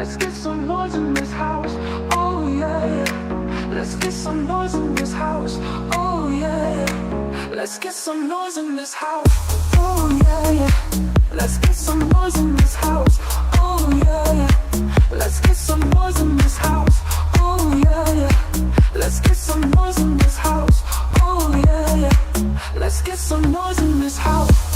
Let's get some noise in this house. Oh yeah. Let's get some noise in this house. Oh yeah. Let's get some noise in this house. Oh yeah. Let's get some noise in this house. Oh yeah. Let's get some noise in this house. Oh yeah. Let's get some noise in this house. Oh yeah. Let's get some noise in this house.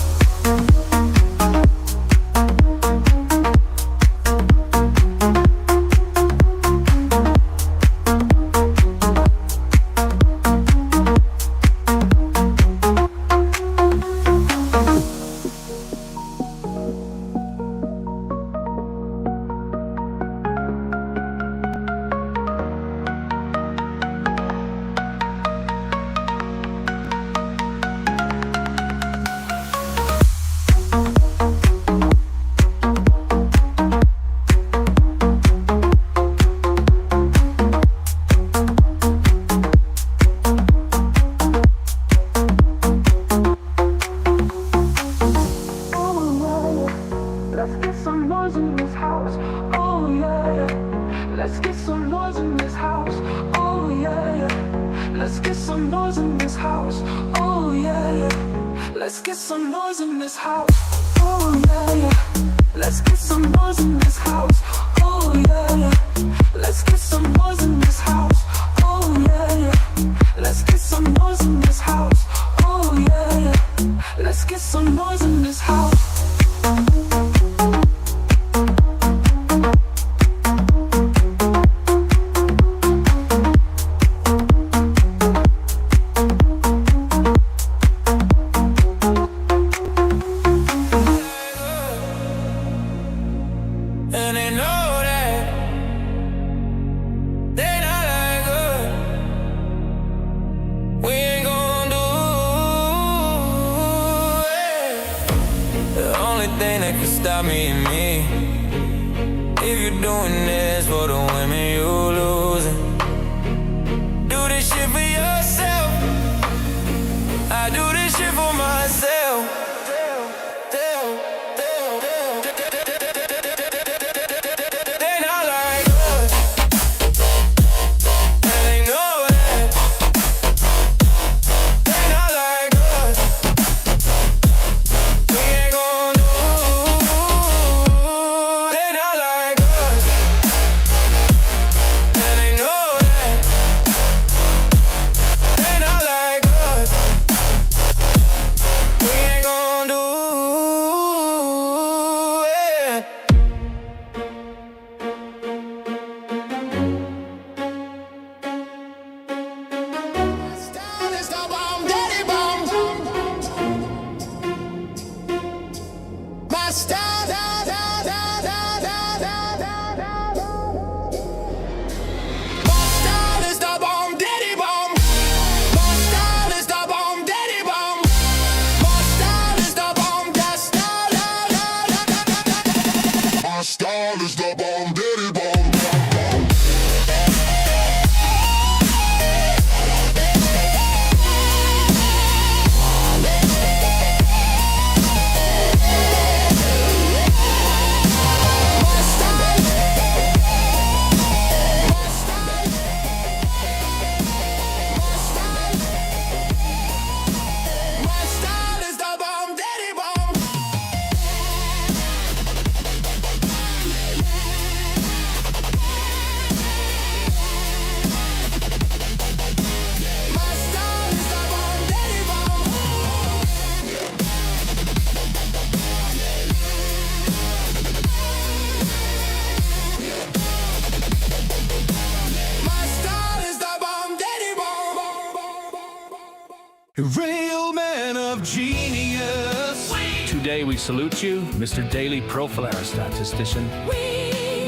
Real man of genius. Today we salute you, Mr. Daily Profiler Statistician.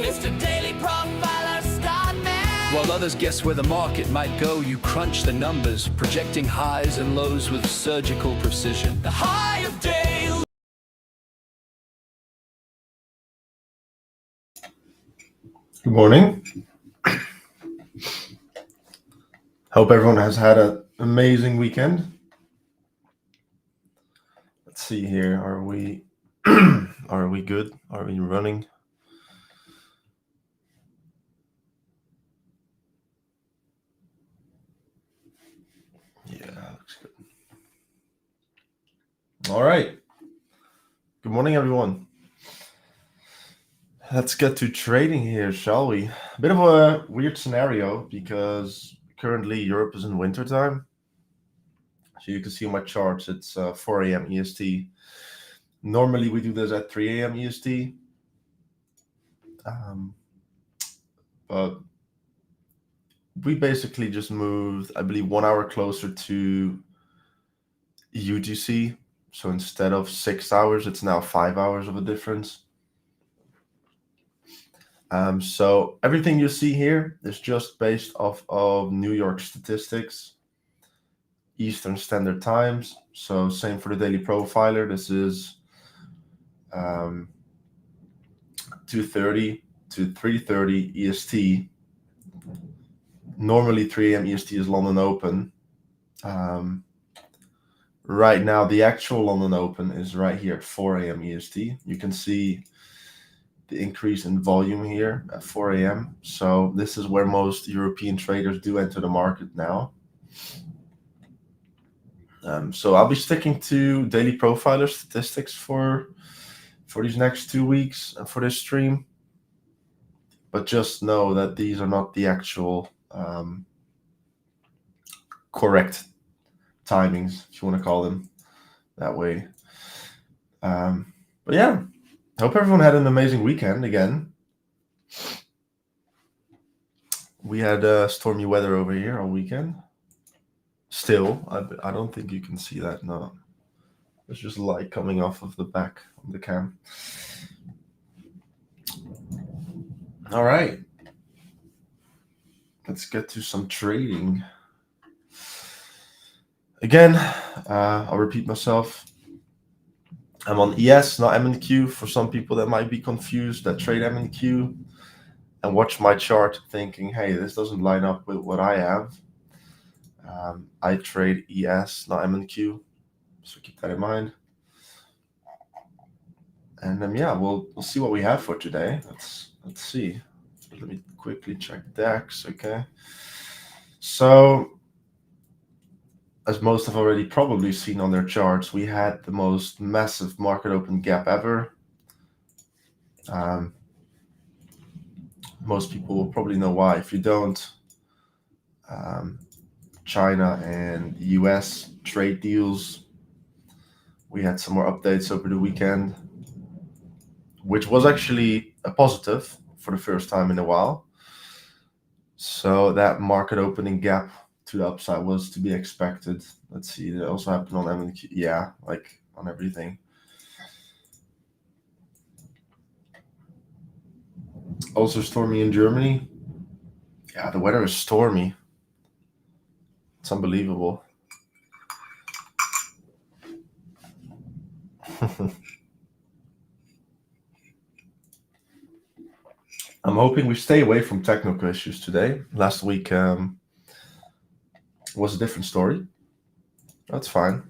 Mr. Daily Profiler Statman. While others guess where the market might go, you crunch the numbers, projecting highs and lows with surgical precision. The high of day. Good morning. Hope everyone has had an amazing weekend. Let's see here. Are we good? Are we running? All right. Good morning, everyone. Let's get to trading here, shall we? A bit of a weird scenario because currently Europe is in wintertime. So you can see on my charts, it's 4 a.m. EST. Normally we do this at 3 a.m. EST. But we basically just moved, I believe, 1 hour closer to UTC. So instead of 6 hours, it's now 5 hours of a difference. So everything you see here is just based off of New York statistics, Eastern Standard Times. So same for the Daily Profiler. This is 2:30 to 3:30 EST. Normally 3 a.m. EST is London Open. Right now, the actual London Open is right here at 4 a.m. EST. You can see the increase in volume here at 4 a.m. So this is where most European traders do enter the market now. So I'll be sticking to Daily Profiler statistics for these next 2 weeks and for this stream. But just know that these are not the actual correct timings, if you want to call them that way. But yeah, I hope everyone had an amazing weekend again. We had stormy weather over here all weekend. Still, I don't think you can see that. No, there's just light coming off of the back of the cam. All right, let's get to some trading. Again, I'll repeat myself. I'm on ES, not M&Q. For some people that might be confused that trade M&Q and watch my chart thinking, hey, this doesn't line up with what I have. I trade ES, not M&Q, so keep that in mind. And yeah, we'll see what we have for today. Let's see. Let me quickly check DAX. Okay. So, as most have already probably seen on their charts, we had the most massive market open gap ever. Most people will probably know why. If you don't, China and US trade deals. We had some more updates over the weekend, which was actually a positive for the first time in a while. So that market opening gap to the upside was to be expected. Let's see, it also happened on M&Q. Yeah, like on everything. Also stormy in Germany. Yeah, the weather is stormy. It's unbelievable. I'm hoping we stay away from technical issues today. Last week was a different story. That's fine.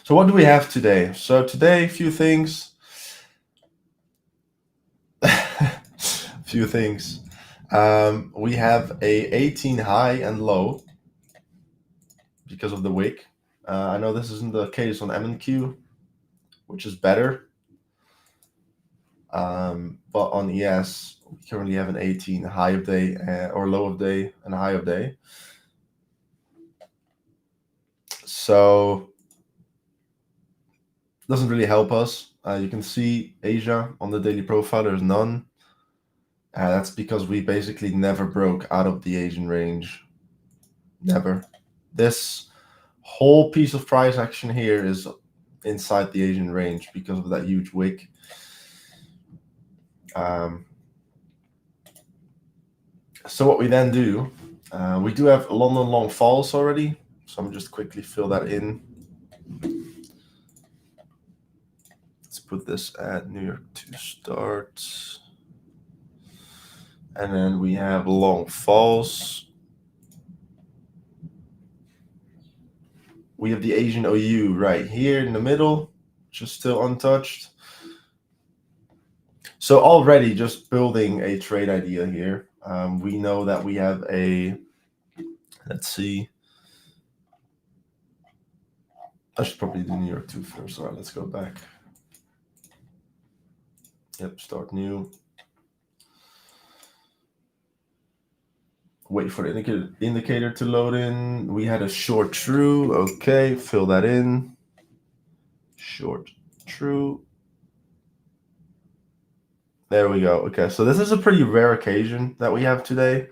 So what do we have today? So today, a few things. We have a 18 high and low because of the wick. I know this isn't the case on M&Q, which is better. But on ES, we currently have an 18 high of day or low of day and high of day. So doesn't really help us. You can see Asia on the daily profile, there's none. That's because we basically never broke out of the Asian range. Never. This whole piece of price action here is inside the Asian range because of that huge wick. So what we then do, we do have London long falls already. So I'm just quickly fill that in. Let's put this at New York to start. And then we have long falls. We have the Asian OU right here in the middle, which is still untouched. So already just building a trade idea here. We know that we have a, let's see, I should probably do New York 2 first. All right, let's go back. Yep, start new. Wait for the indicator to load in. We had a short true. Okay, fill that in. Short true. There we go. Okay, so this is a pretty rare occasion that we have today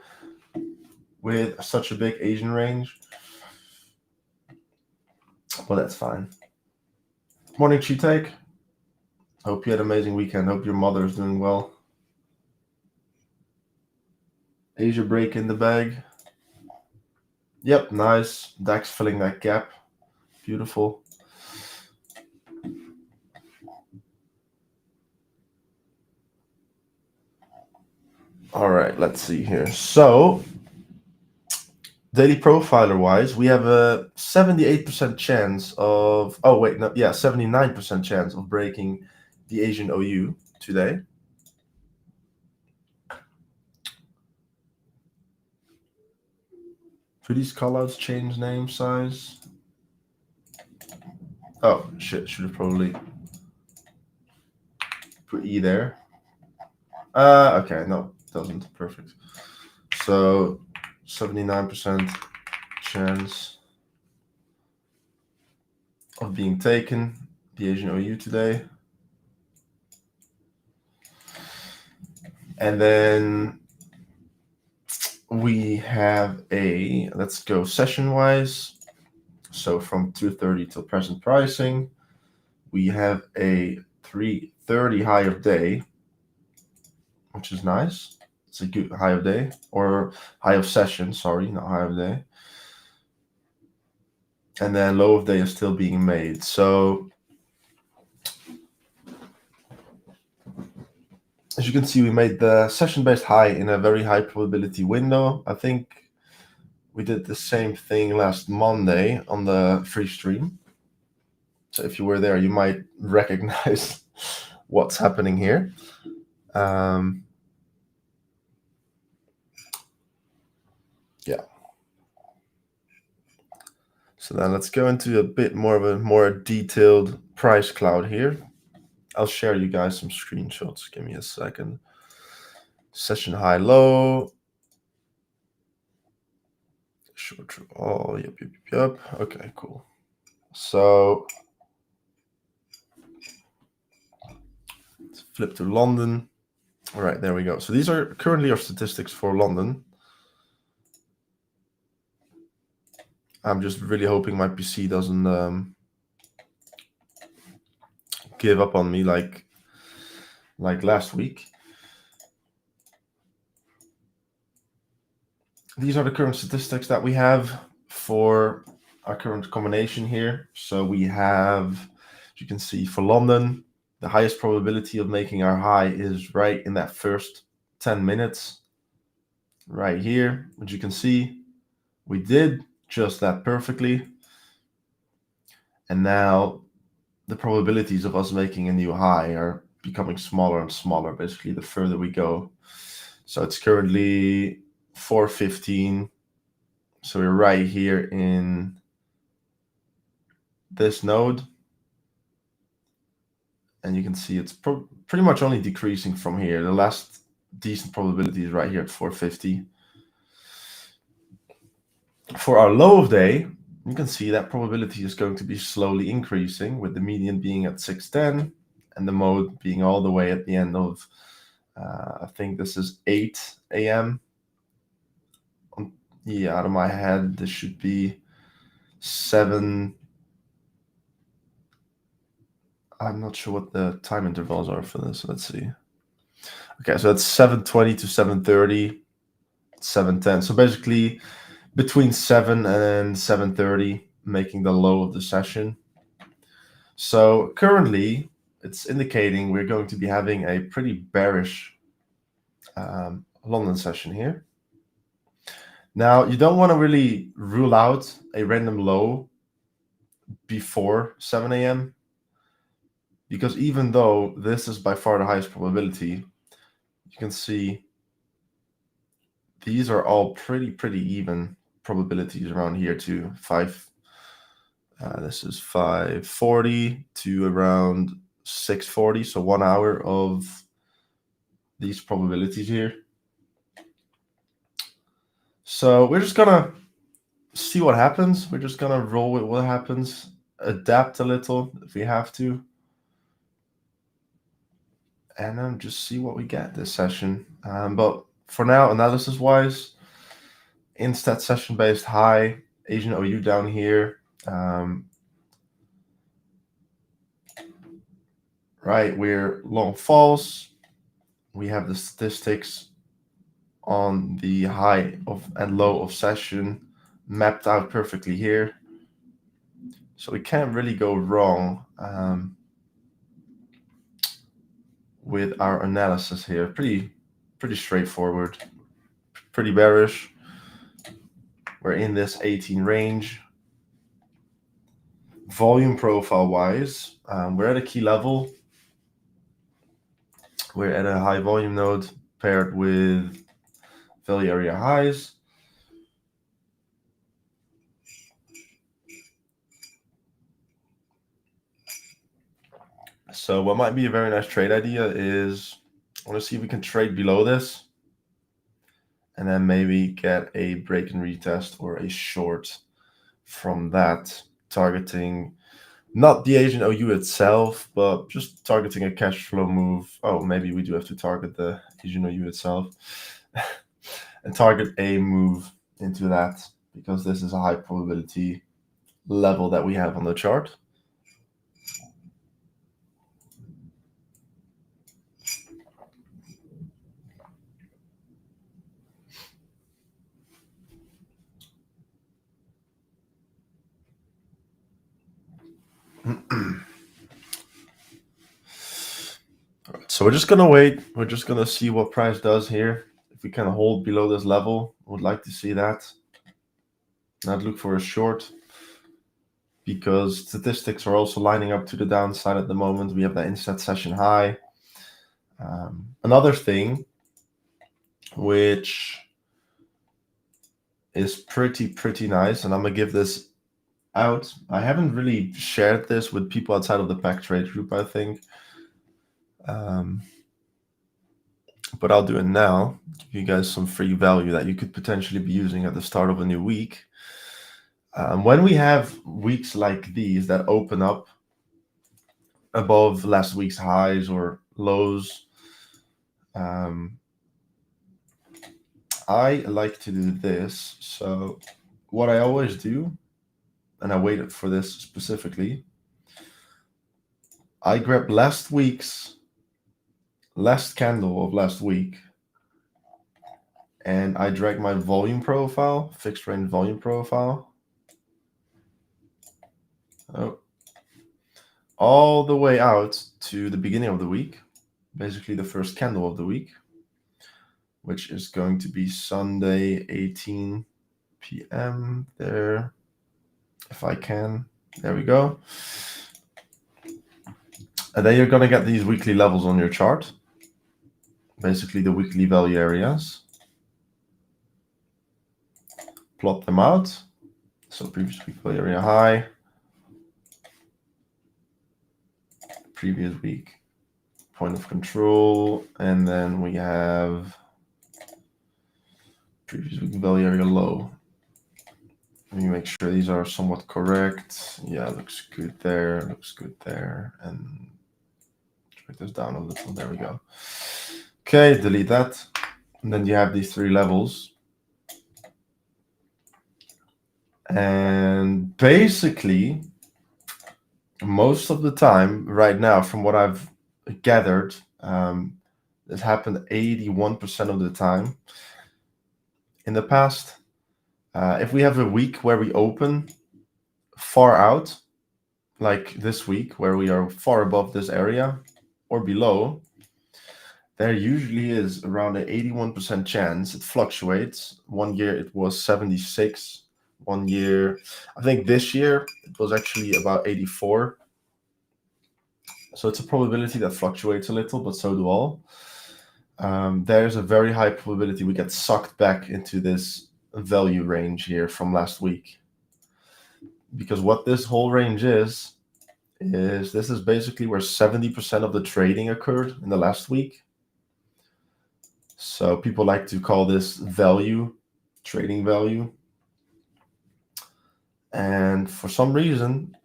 with such a big Asian range. Well, that's fine. Morning, Cheetake. Hope you had an amazing weekend. Hope your mother is doing well. Asia break in the bag. Yep, nice. DAX filling that gap. Beautiful. All right, let's see here. So, daily profiler wise, we have a 78% chance of, 79% chance of breaking the Asian OU today. Do these callouts change name size? Oh, shit, should have probably put E there. Okay, no, doesn't. Perfect. So, 79% chance of being taken, the Asian OU today. And then we have let's go session-wise. So from 2:30 till present pricing, we have a 3:30 high of day, which is nice. It's a good high of day, or high of session, sorry, not high of day. And then low of day is still being made. So as you can see, we made the session-based high in a very high probability window. I think we did the same thing last Monday on the free stream. So if you were there, you might recognize what's happening here. Yeah. So then let's go into a bit more of a more detailed price cloud here. I'll share you guys some screenshots. Give me a second. Session high, low. Short true. Oh, yep. Okay, cool. So let's flip to London. All right, there we go. So these are currently our statistics for London. I'm just really hoping my PC doesn't give up on me like last week. These are the current statistics that we have for our current combination here. So we have, as you can see, for London, the highest probability of making our high is right in that first 10 minutes, right here. As you can see, we did just that perfectly. And now the probabilities of us making a new high are becoming smaller and smaller, basically, the further we go. So it's currently 4:15. So we're right here in this node. And you can see it's pretty much only decreasing from here. The last decent probability is right here at 450. For our low of day, you can see that probability is going to be slowly increasing, with the median being at 610 and the mode being all the way at the end of, I think this is 8 a.m. Yeah, out of my head, this should be 7. I'm not sure what the time intervals are for this. Let's see. Okay, so that's 7:20 to 7:30, 7:10. So basically between 7 and 7:30, making the low of the session. So currently, it's indicating we're going to be having a pretty bearish London session here. Now, you don't want to really rule out a random low before 7 a.m. because even though this is by far the highest probability, you can see these are all pretty even probabilities around here too. 5 This is 5:40 to around 6:40, so 1 hour of these probabilities here. So we're just gonna see what happens. We're just gonna roll with what happens, adapt a little if we have to, and then just see what we get this session. But for now, analysis-wise, instead session-based high, Asian OU down here. Right, we're long false. We have the statistics on the high of and low of session mapped out perfectly here. So we can't really go wrong with our analysis here. Pretty straightforward, pretty bearish. We're in this 18 range. Volume profile wise, we're at a key level. We're at a high volume node paired with value area highs. So what might be a very nice trade idea is I want to see if we can trade below this and then maybe get a break and retest or a short from that, targeting not the Asian OU itself, but just targeting a cash flow move. Oh, maybe we do have to target the Asian OU itself and target a move into that because this is a high probability level that we have on the chart. So we're just gonna wait. We're just gonna see what price does here. If we can hold below this level, would like to see that. Not look for a short because statistics are also lining up to the downside at the moment. We have that instead session high. Another thing which is pretty nice, and I'm gonna give this out. I haven't really shared this with people outside of the pack trade group, I think. But I'll do it now, give you guys some free value that you could potentially be using at the start of a new week. When we have weeks like these that open up above last week's highs or lows, I like to do this. So what I always do, and I waited for this specifically, I grab last candle of last week, and I drag my volume profile, fixed range volume profile, all the way out to the beginning of the week, basically the first candle of the week, which is going to be Sunday, 18 p.m. there, if I can. There we go. And then you're going to get these weekly levels on your chart, basically the weekly value areas. Plot them out. So previous week value area high, previous week point of control, and then we have previous week value area low. Let me make sure these are somewhat correct. Yeah, looks good there, looks good there, and drag this down a little. There we go. Okay, delete that. And then you have these three levels. And basically, most of the time right now, from what I've gathered, this happened 81% of the time in the past. If we have a week where we open far out, like this week, where we are far above this area or below, there usually is around an 81% chance. It fluctuates. 1 year it was 76. 1 year, I think this year it was actually about 84. So it's a probability that fluctuates a little, but so do all. There's a very high probability we get sucked back into this value range here from last week. because what this whole range is this is basically where 70% of the trading occurred in the last week. So people like to call this value, trading value. And for some reason,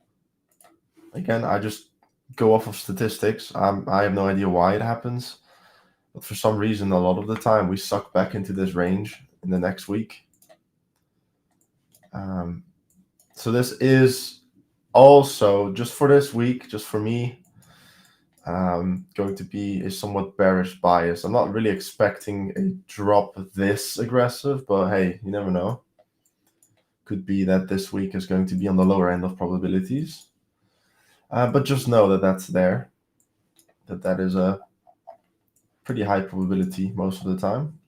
again, I just go off of statistics. I have no idea why it happens. But for some reason, a lot of the time, we suck back into this range in the next week. So this is also, just for this week, just for me, going to be a somewhat bearish bias. I'm not really expecting a drop this aggressive, but hey, you never know. Could be that this week is going to be on the lower end of probabilities. But just know that that's there, that is a pretty high probability most of the time.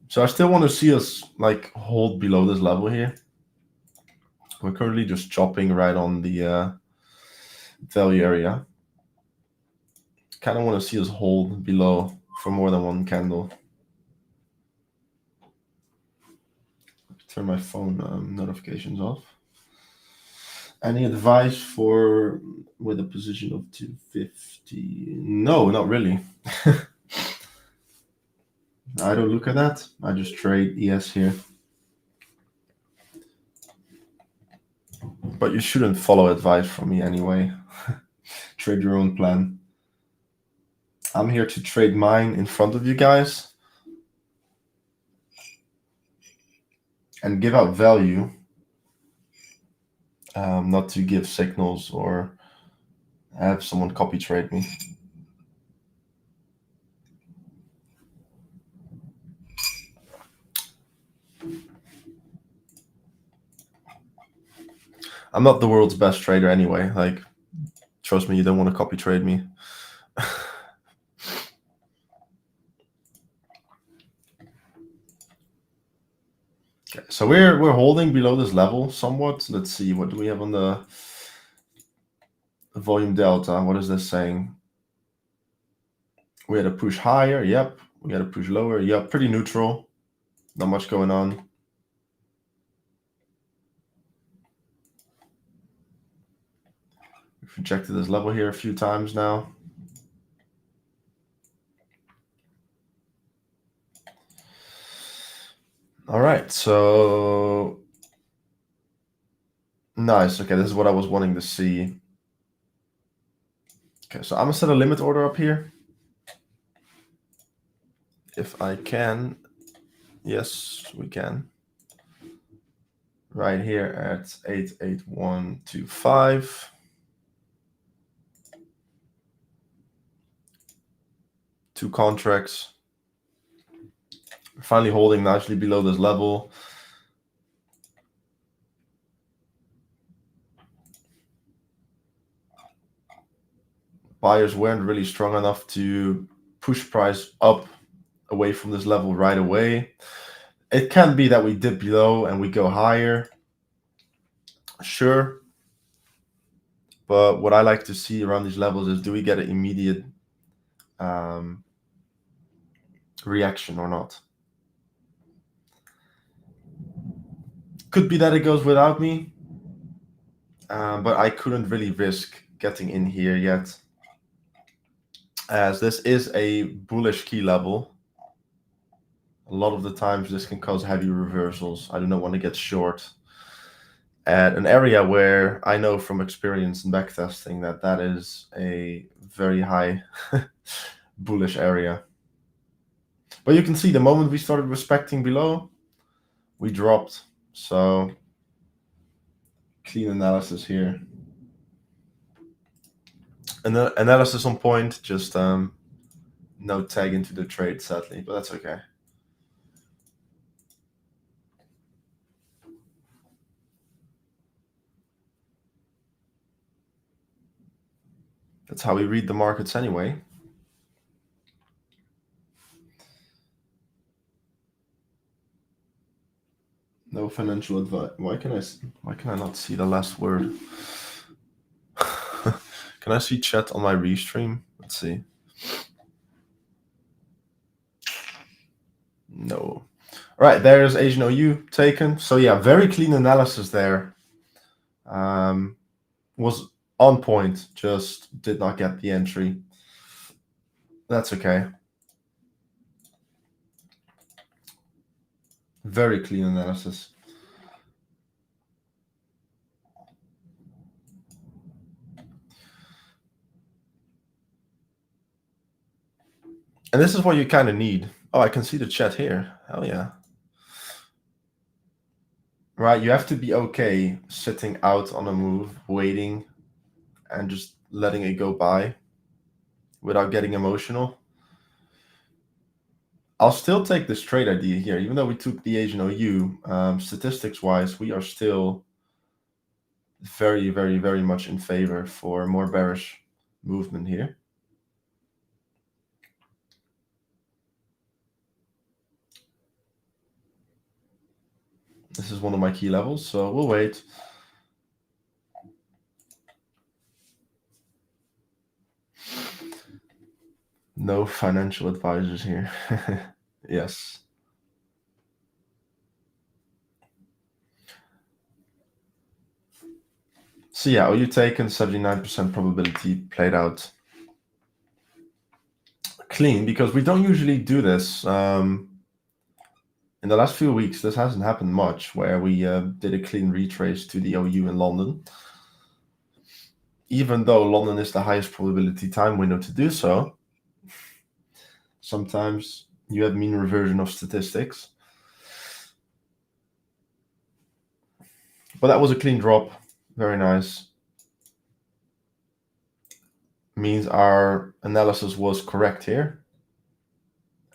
So I still want to see us like hold below this level here. We're currently just chopping right on the value area. Kind of want to see us hold below for more than one candle. Turn my phone notifications off. Any advice for with a position of 250? No, not really. I don't look at that. I just trade ES here. But you shouldn't follow advice from me anyway. Trade your own plan. I'm here to trade mine in front of you guys and give out value, not to give signals or have someone copy trade me. I'm not the world's best trader anyway. Like, trust me, you don't want to copy trade me. Okay, so we're holding below this level somewhat. Let's see, what do we have on the volume delta? What is this saying? We had to push higher. Yep. We got to push lower. Yep. Pretty neutral. Not much going on. We've rejected this level here a few times now. All right, so nice. Okay, this is what I was wanting to see. Okay, so I'm gonna set a limit order up here. If I can. Yes, we can. Right here at 88125. Two contracts. Finally holding nicely below this level. Buyers weren't really strong enough to push price up away from this level right away. It can be that we dip below and we go higher. Sure. But what I like to see around these levels is, do we get an immediate reaction or not? Could be that it goes without me, but I couldn't really risk getting in here yet, as this is a bullish key level. A lot of the times this can cause heavy reversals. I do not want to get short at an area where I know from experience and backtesting that that is a very high bullish area. But you can see the moment we started respecting below, we dropped. So clean analysis here. And the analysis on point, just no tag into the trade, sadly, but that's okay. That's how we read the markets anyway. No financial advice. Why can I not see the last word? Can I see chat on my restream? Let's see. No. All right, there's Asian OU taken. So yeah, very clean analysis there. Was on point, just did not get the entry. That's okay. Very clean analysis. And this is what you kind of need. Oh, I can see the chat here. Hell yeah. Right, you have to be okay sitting out on a move, waiting, and just letting it go by without getting emotional. I'll still take this trade idea here, even though we took the Asian OU. Statistics-wise, we are still very, very, very much in favor for more bearish movement here. This is one of my key levels, so we'll wait. No financial advisors here. Yes. So yeah, OU taken, 79% probability played out clean, because we don't usually do this. In the last few weeks, this hasn't happened much, where we did a clean retrace to the OU in London. Even though London is the highest probability time window to do so, sometimes you have mean reversion of statistics. But that was a clean drop. Very nice. Means our analysis was correct here.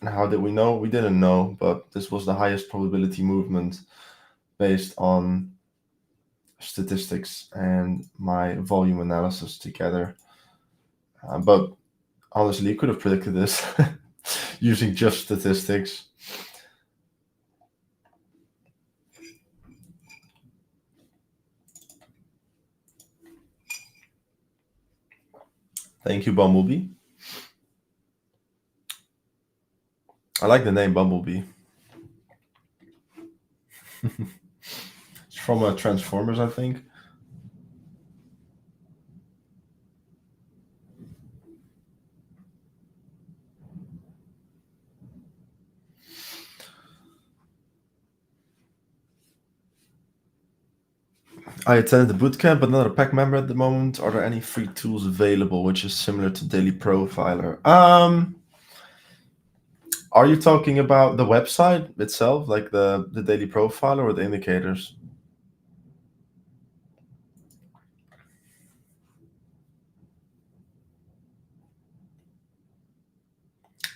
And how did we know? We didn't know, but this was the highest probability movement based on statistics and my volume analysis together. But honestly, you could have predicted this using just statistics. Thank you, Bumblebee. I like the name Bumblebee. It's from Transformers, I think. I attended the bootcamp, but not a pack member at the moment. Are there any free tools available which is similar to Daily Profiler? Are you talking about the website itself, like the Daily Profiler, or the indicators?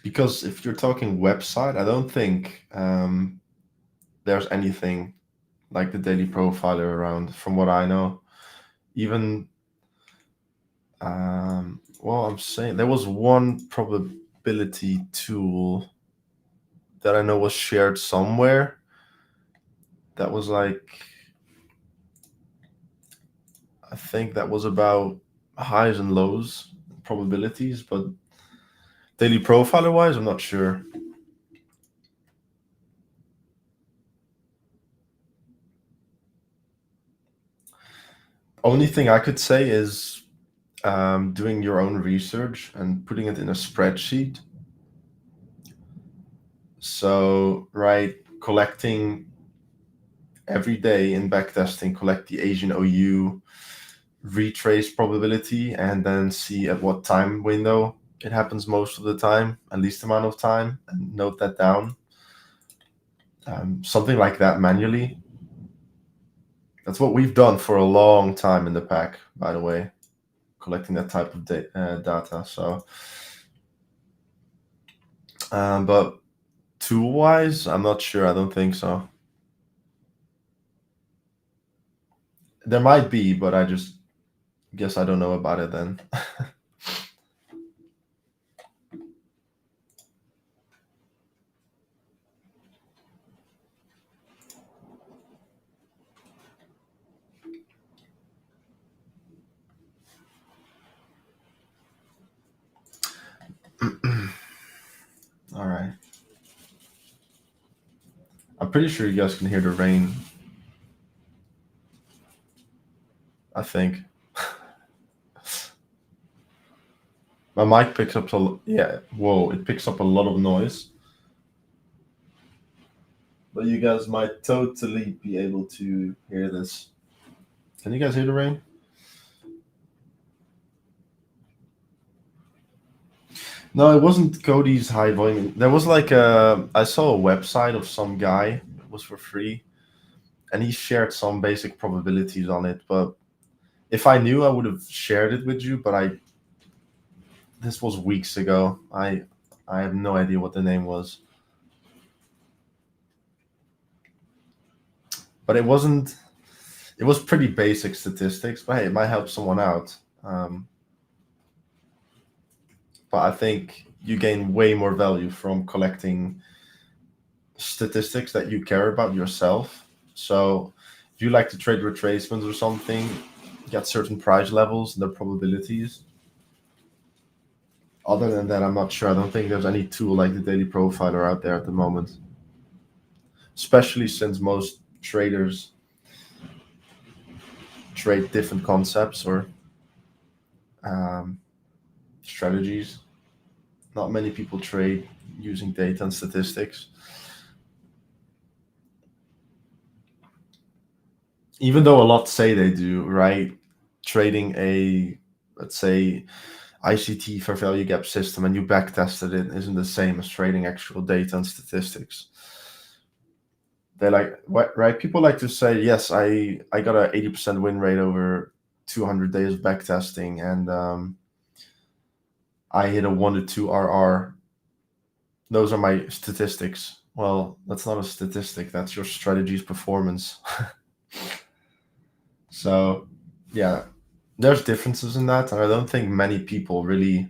Because if you're talking website, I don't think there's anything like the Daily Profiler around, from what I know. Even, well, I'm saying there was one probability tool that I know was shared somewhere. That was like, I think that was about highs and lows probabilities, but Daily Profiler wise, I'm not sure. Only thing I could say is doing your own research and putting it in a spreadsheet. So, right, collecting every day in backtesting, collect the Asian OU retrace probability, and then see at what time window it happens most of the time, at least amount of time, and note that down. Something like that manually. That's what we've done for a long time in the pack, by the way, collecting that type of data. So, but tool-wise, I'm not sure. I don't think so. There might be, but I just guess I don't know about it then. All right. pretty sure you guys can hear the rain. I think my mic picks up yeah. Whoa, it picks up a lot of noise. But you guys might totally be able to hear this. Can you guys hear the rain? No, it wasn't Cody's high volume. There was like I saw a website of some guy. It was for free, and he shared some basic probabilities on it. But if I knew, I would have shared it with you. But this was weeks ago. I have no idea what the name was. But it wasn't. It was pretty basic statistics. But hey, it might help someone out. But I think you gain way more value from collecting statistics that you care about yourself. So if you like to trade retracements or something, get certain price levels and the probabilities. Other than that, I'm not sure. I don't think there's any tool like the Daily Profiler out there at the moment. Especially since most traders trade different concepts or strategies. Not many people trade using data and statistics. Even though a lot say they do, right? Trading a, let's say, ICT fair value gap system and you backtested it isn't the same as trading actual data and statistics. They like, right? People like to say, yes, I got a 80% win rate over 200 days of backtesting, and I hit a 1 to 2 RR. Those are my statistics. Well, that's not a statistic. That's your strategy's performance. So, yeah, there's differences in that, and I don't think many people really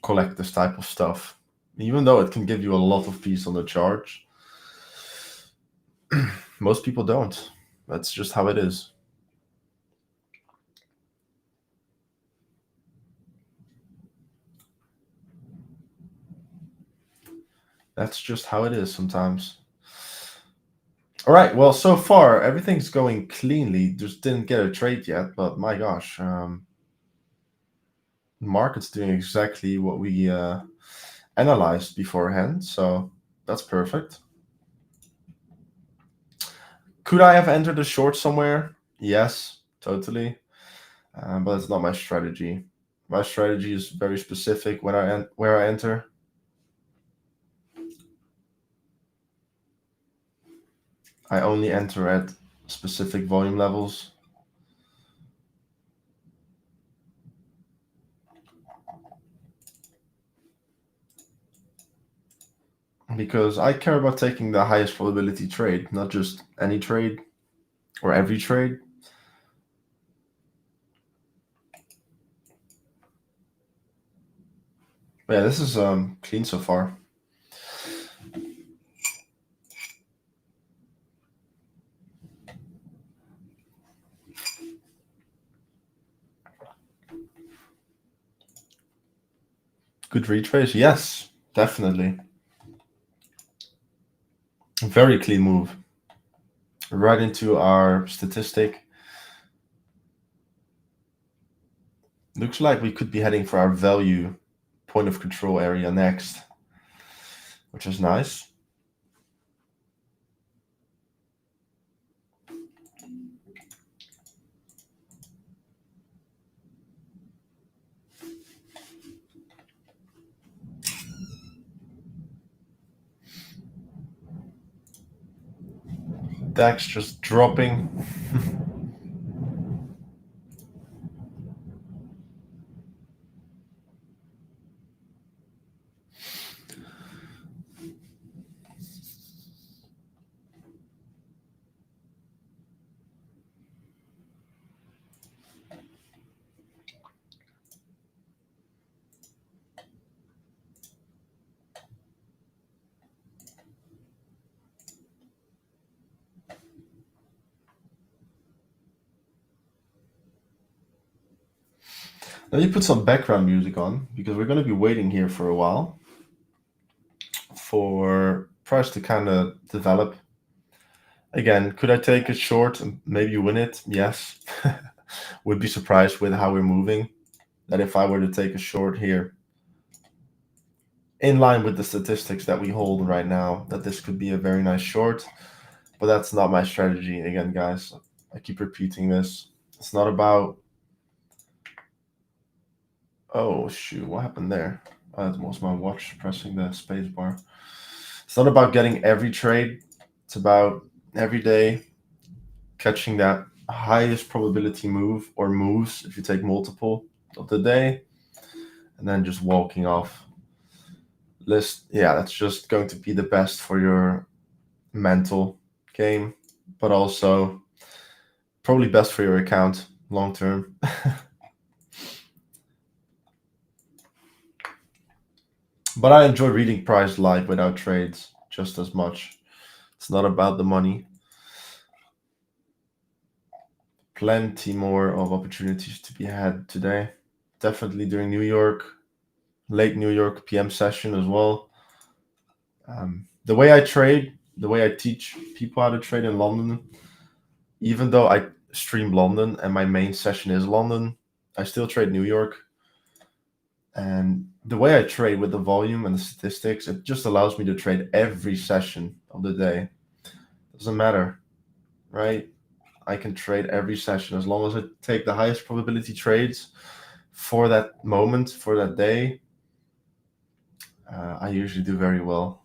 collect this type of stuff, even though it can give you a lot of peace on the charge. Most people don't. That's just how it is. That's just how it is sometimes. All right. Well, so far everything's going cleanly. Just didn't get a trade yet, but my gosh, the market's doing exactly what we analyzed beforehand. So that's perfect. Could I have entered a short somewhere? Yes, totally. But it's not my strategy. My strategy is very specific when where I enter. I only enter at specific volume levels. Because I care about taking the highest probability trade, not just any trade or every trade. But yeah, this is clean so far. Good retrace? Yes, definitely. Very clean move. Right into our statistic. Looks like we could be heading for our value point of control area next, which is nice. DAX just dropping. Let me put some background music on because we're going to be waiting here for a while for price to kind of develop. Again, could I take a short and maybe win it? Yes. Would be surprised with how we're moving. That if I were to take a short here, in line with the statistics that we hold right now, that this could be a very nice short. But that's not my strategy. Again, guys, I keep repeating this. It's not about. Oh shoot! What happened there? That was my watch pressing the space bar. It's not about getting every trade. It's about every day catching that highest probability move or moves if you take multiple of the day, and then just walking off. Yeah, that's just going to be the best for your mental game, but also probably best for your account long term. But I enjoy reading price live without trades just as much. It's not about the money. Plenty more of opportunities to be had today. Definitely during New York, late New York PM session as well. The way I trade, the way I teach people how to trade in London, even though I stream London and my main session is London, I still trade New York. And the way I trade with the volume and the statistics, it just allows me to trade every session of the day. Doesn't matter, right? I can trade every session as long as I take the highest probability trades for that moment, for that day. I usually do very well.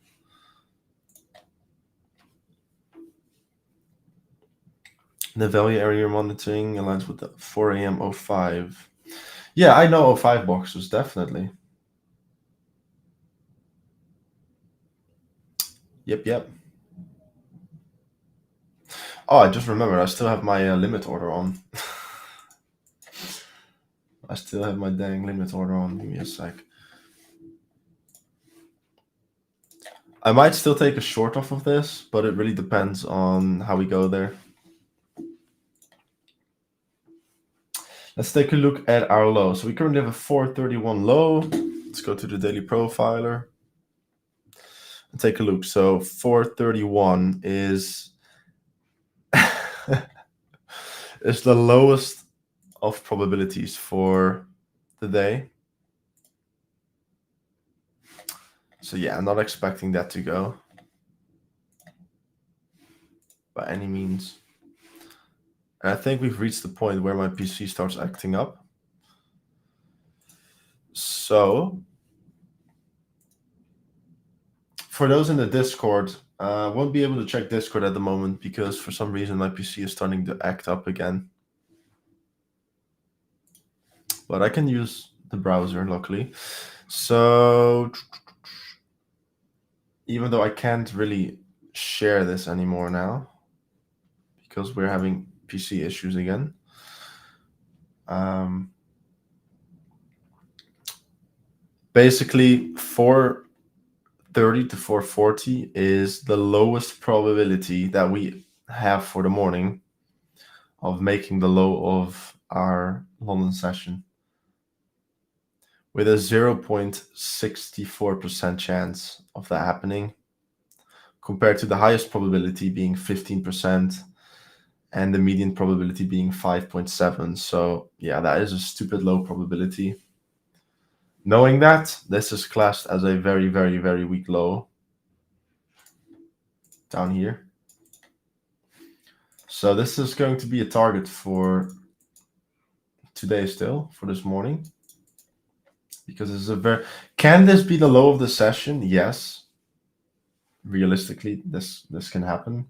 The value area monitoring aligns with the 4 a.m. 05. Yeah, I know 05 boxes, definitely. Yep. Oh, I just remembered, I still have my limit order on. I still have my dang limit order on. Give me a sec. I might still take a short off of this, but it really depends on how we go there. Let's take a look at our low. So we currently have a 431 low. Let's go to the daily profiler and take a look. So 431 is is the lowest of probabilities for the day. So yeah, I'm not expecting that to go by any means. And I think we've reached the point where my PC starts acting up. So for those in the Discord, I won't be able to check Discord at the moment because for some reason my PC is starting to act up again. But I can use the browser, luckily. So even though I can't really share this anymore now because we're having PC issues again. Basically, 430 to 440 is the lowest probability that we have for the morning of making the low of our London session, with a 0.64% chance of that happening, compared to the highest probability being 15% and the median probability being 5.7. So yeah, that is a stupid low probability. Knowing that, this is classed as a very, very, very weak low down here. So this is going to be a target for today still, for this morning. Because this is a very... Can this be the low of the session? Yes. Realistically, this can happen.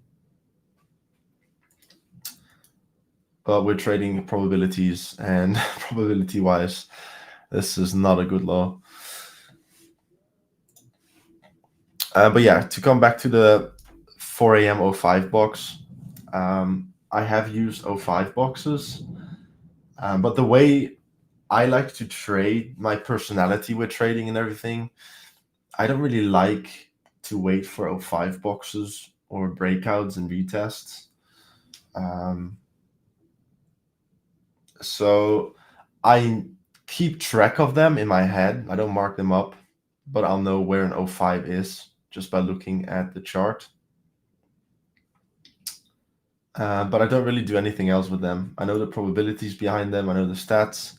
But we're trading probabilities, and probability-wise, this is not a good low. But yeah, to come back to the 4 a.m. 05 box, I have used 05 boxes, but the way I like to trade, my personality with trading and everything, I don't really like to wait for 05 boxes or breakouts and retests. So I keep track of them in my head. I don't mark them up, but I'll know where an 05 is just by looking at the chart. But I don't really do anything else with them. I know the probabilities behind them, I know the stats,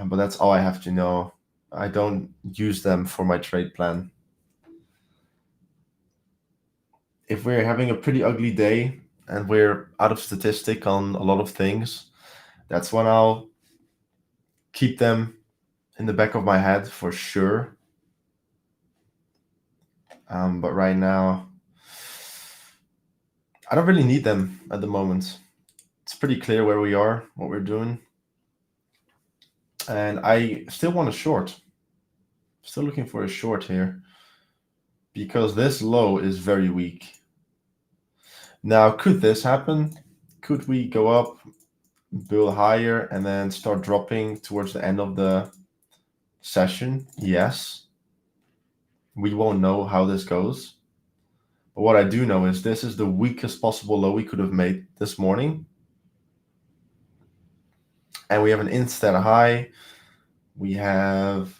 but that's all I have to know. I don't use them for my trade plan. If we're having a pretty ugly day and we're out of statistic on a lot of things, that's when I'll keep them in the back of my head for sure. But right now, I don't really need them at the moment. It's pretty clear where we are, what we're doing. And I still want a short. Still looking for a short here, because this low is very weak. Now, could this happen? Could we go up, build higher, and then start dropping towards the end of the session? Yes. We won't know how this goes. But what I do know is this is the weakest possible low we could have made this morning. And we have an instant high. We have,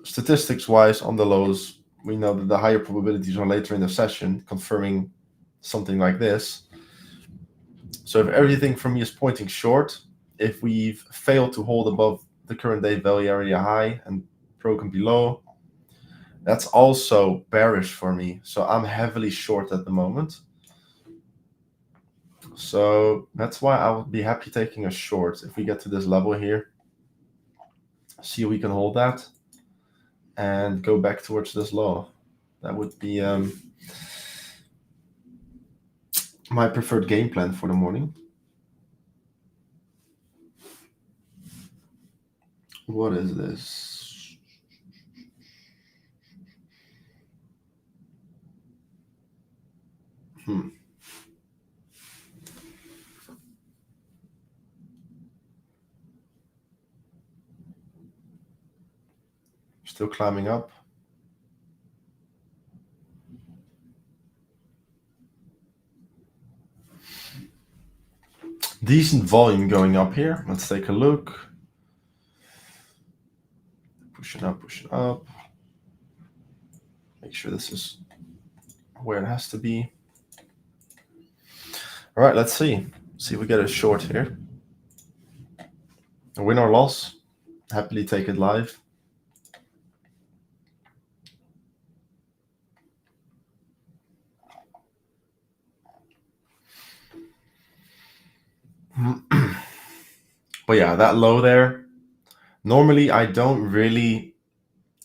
statistics-wise, on the lows, we know that the higher probabilities are later in the session, confirming something like this. So if everything from me is pointing short, if we've failed to hold above the current day value area high and broken below, that's also bearish for me. So I'm heavily short at the moment. So that's why I would be happy taking a short if we get to this level here. See if we can hold that and go back towards this low. That would be my preferred game plan for the morning. What is this? Still climbing up. Decent volume going up here. Let's take a look. Pushing up, pushing up. Make sure this is where it has to be. All right, let's see. See if we get a short here. A win or loss. Happily take it live. But yeah, that low there. Normally, I don't really,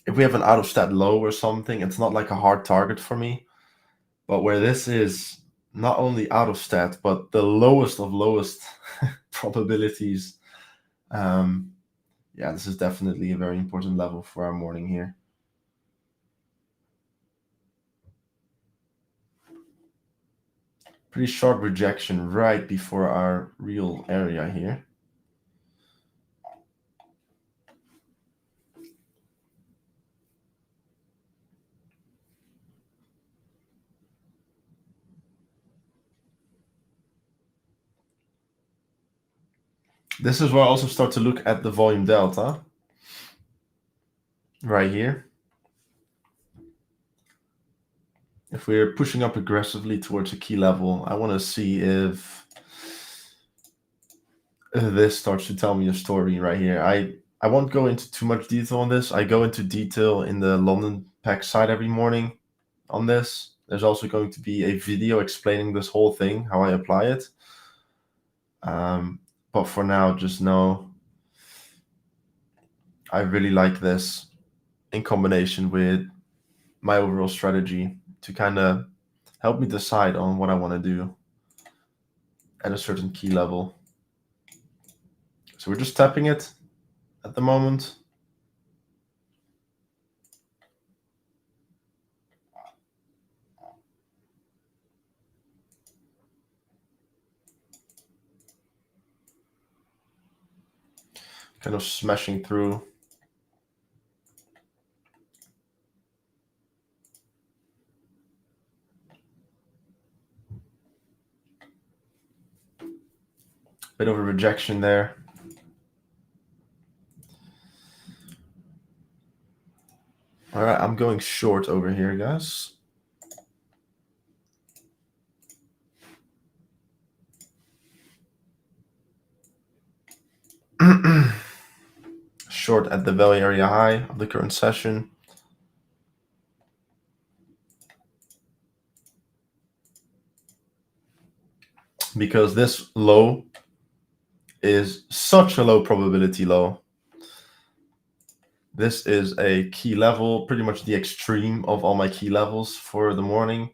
if we have an out of stat low or something, it's not like a hard target for me. But where this is not only out of stat, but the lowest of lowest probabilities, yeah, this is definitely a very important level for our morning here. Pretty sharp rejection right before our real area here. This is where I also start to look at the volume delta right here. If we're pushing up aggressively towards a key level, I want to see if this starts to tell me a story right here. I won't go into too much detail on this. I go into detail in the London Pack site every morning on this. There's also going to be a video explaining this whole thing, how I apply it. But for now, just know I really like this in combination with my overall strategy to kind of help me decide on what I want to do at a certain key level. So we're just tapping it at the moment. Kind of smashing through. Bit of a rejection there. All right, I'm I'm going short over here, guys. Short at the value area high of the current session. Because this low is such a low probability low. This is a key level, pretty much the extreme of all my key levels for the morning.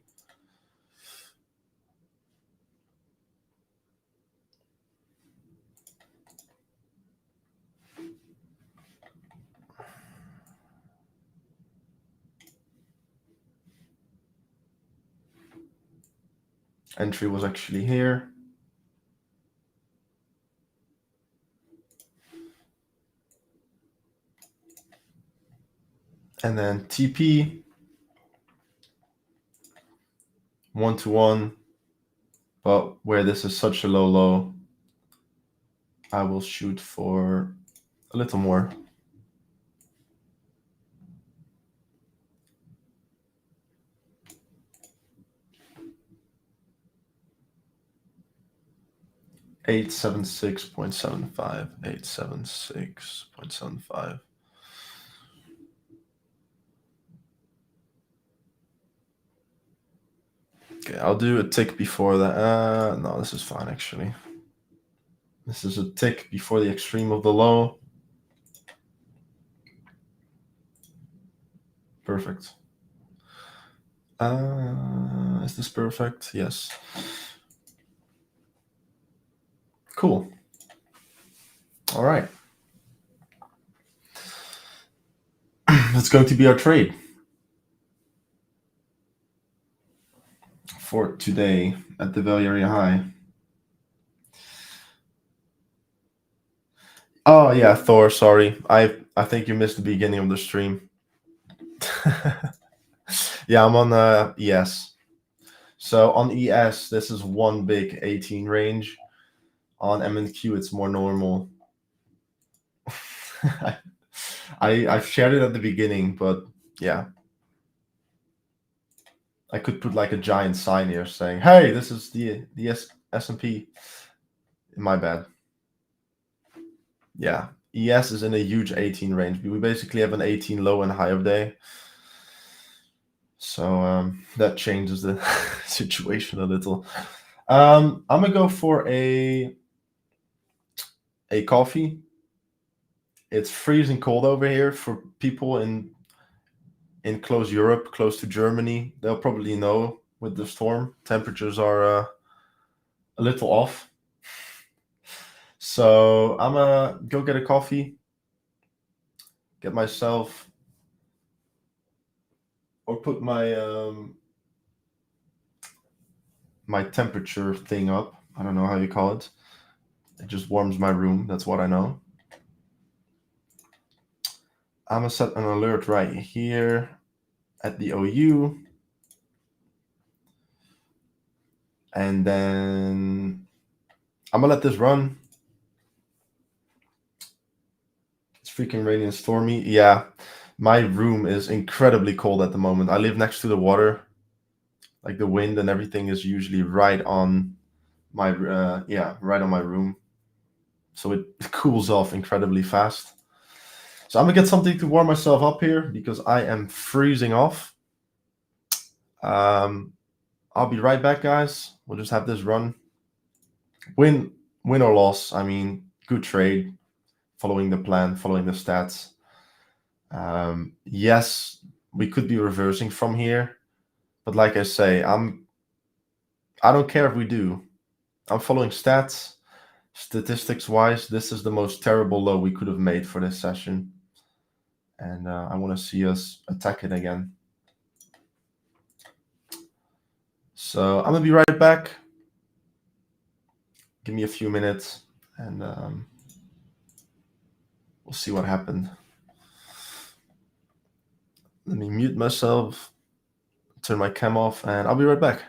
Entry was actually here. And then TP, 1-to-1. But where this is such a low low, I will shoot for a little more. $876.75, 876.75. Okay, I'll do a tick before that. No, this is fine actually. This is a tick before the extreme of the low. Perfect. Is this perfect? Yes. Cool. All right. That's going to be our trade for today at the value area high. Oh yeah, Thor, sorry. I think you missed the beginning of the stream. Yeah, I'm on ES. So on ES, this is one big 18 range. On M&Q, it's more normal. I've shared it at the beginning, but yeah. I could put like a giant sign here saying, hey, this is the S&P. My bad. Yeah, ES is in a huge 18 range. We basically have an 18 low and high of day. So that changes the situation a little. I'm gonna go for a coffee. It's freezing cold over here for people in close Europe, close to Germany. They'll probably know with the storm. Temperatures are a little off. So I'm gonna go get a coffee, get myself, or put my my temperature thing up. I don't know how you call it. It just warms my room. That's what I know. I'm gonna set an alert right here at the OU. And then I'm gonna let this run. It's freaking rainy and stormy. Yeah, my room is incredibly cold at the moment. I live next to the water. Like the wind and everything is usually right on my right on my room. So it cools off incredibly fast. So I'm gonna get something to warm myself up here because I am freezing off. I'll be right back, guys. We'll just have this run. Win or loss. I mean, good trade. Following the plan, following the stats. Yes, we could be reversing from here, but like I say, I don't care if we do. I'm following stats. Statistics wise, this is the most terrible low we could have made for this session. And I want to see us attack it again. So I'm going to be right back. Give me a few minutes and we'll see what happened. Let me mute myself, turn my cam off, and I'll be right back.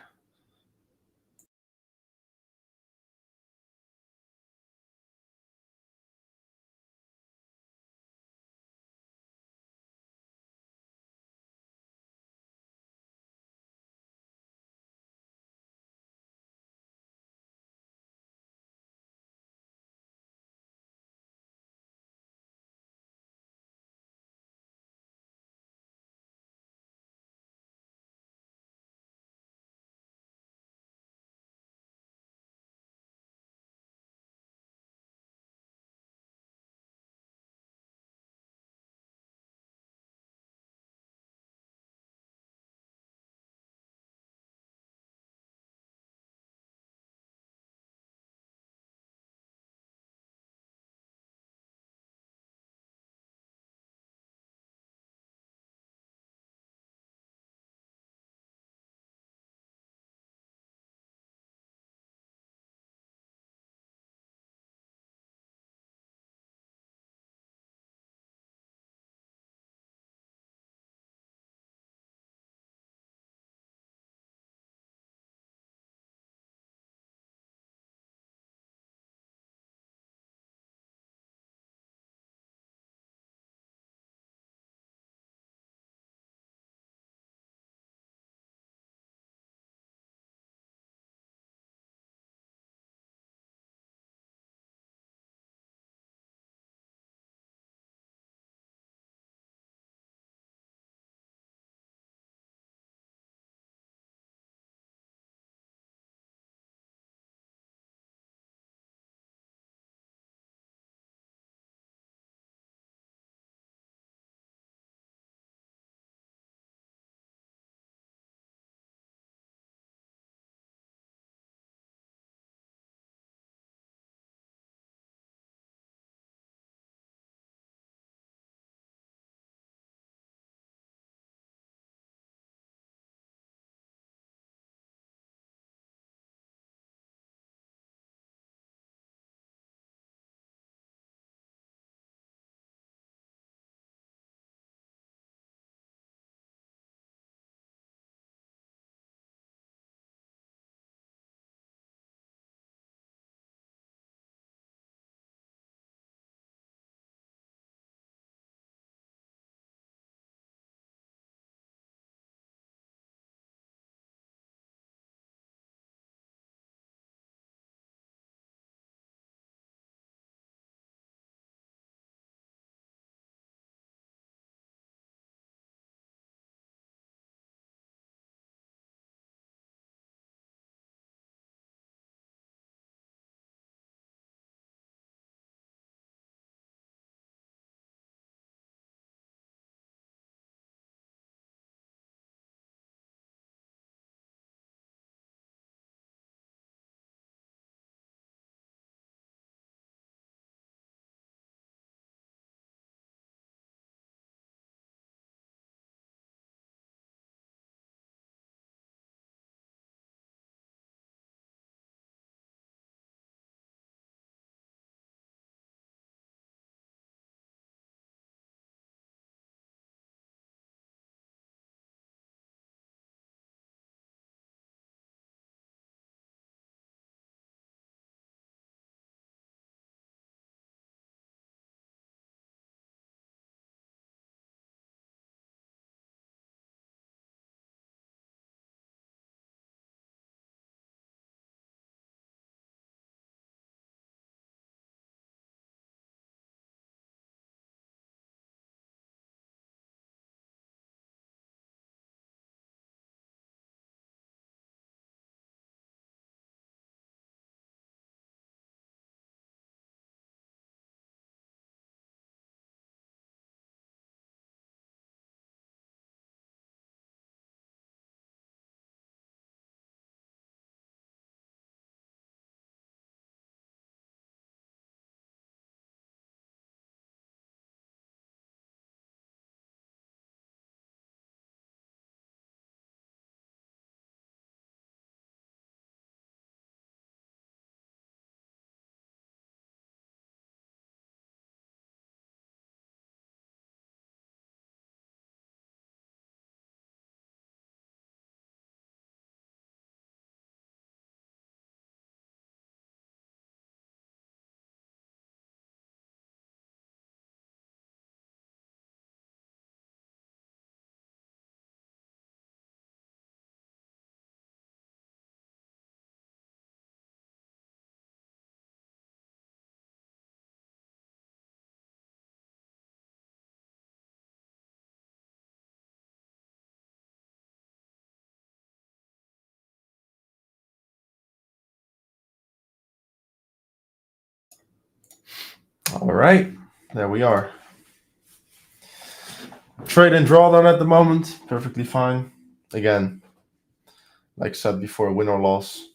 All right, there we are. Trade and drawdown at the moment, perfectly fine. Again, like said before, win or loss.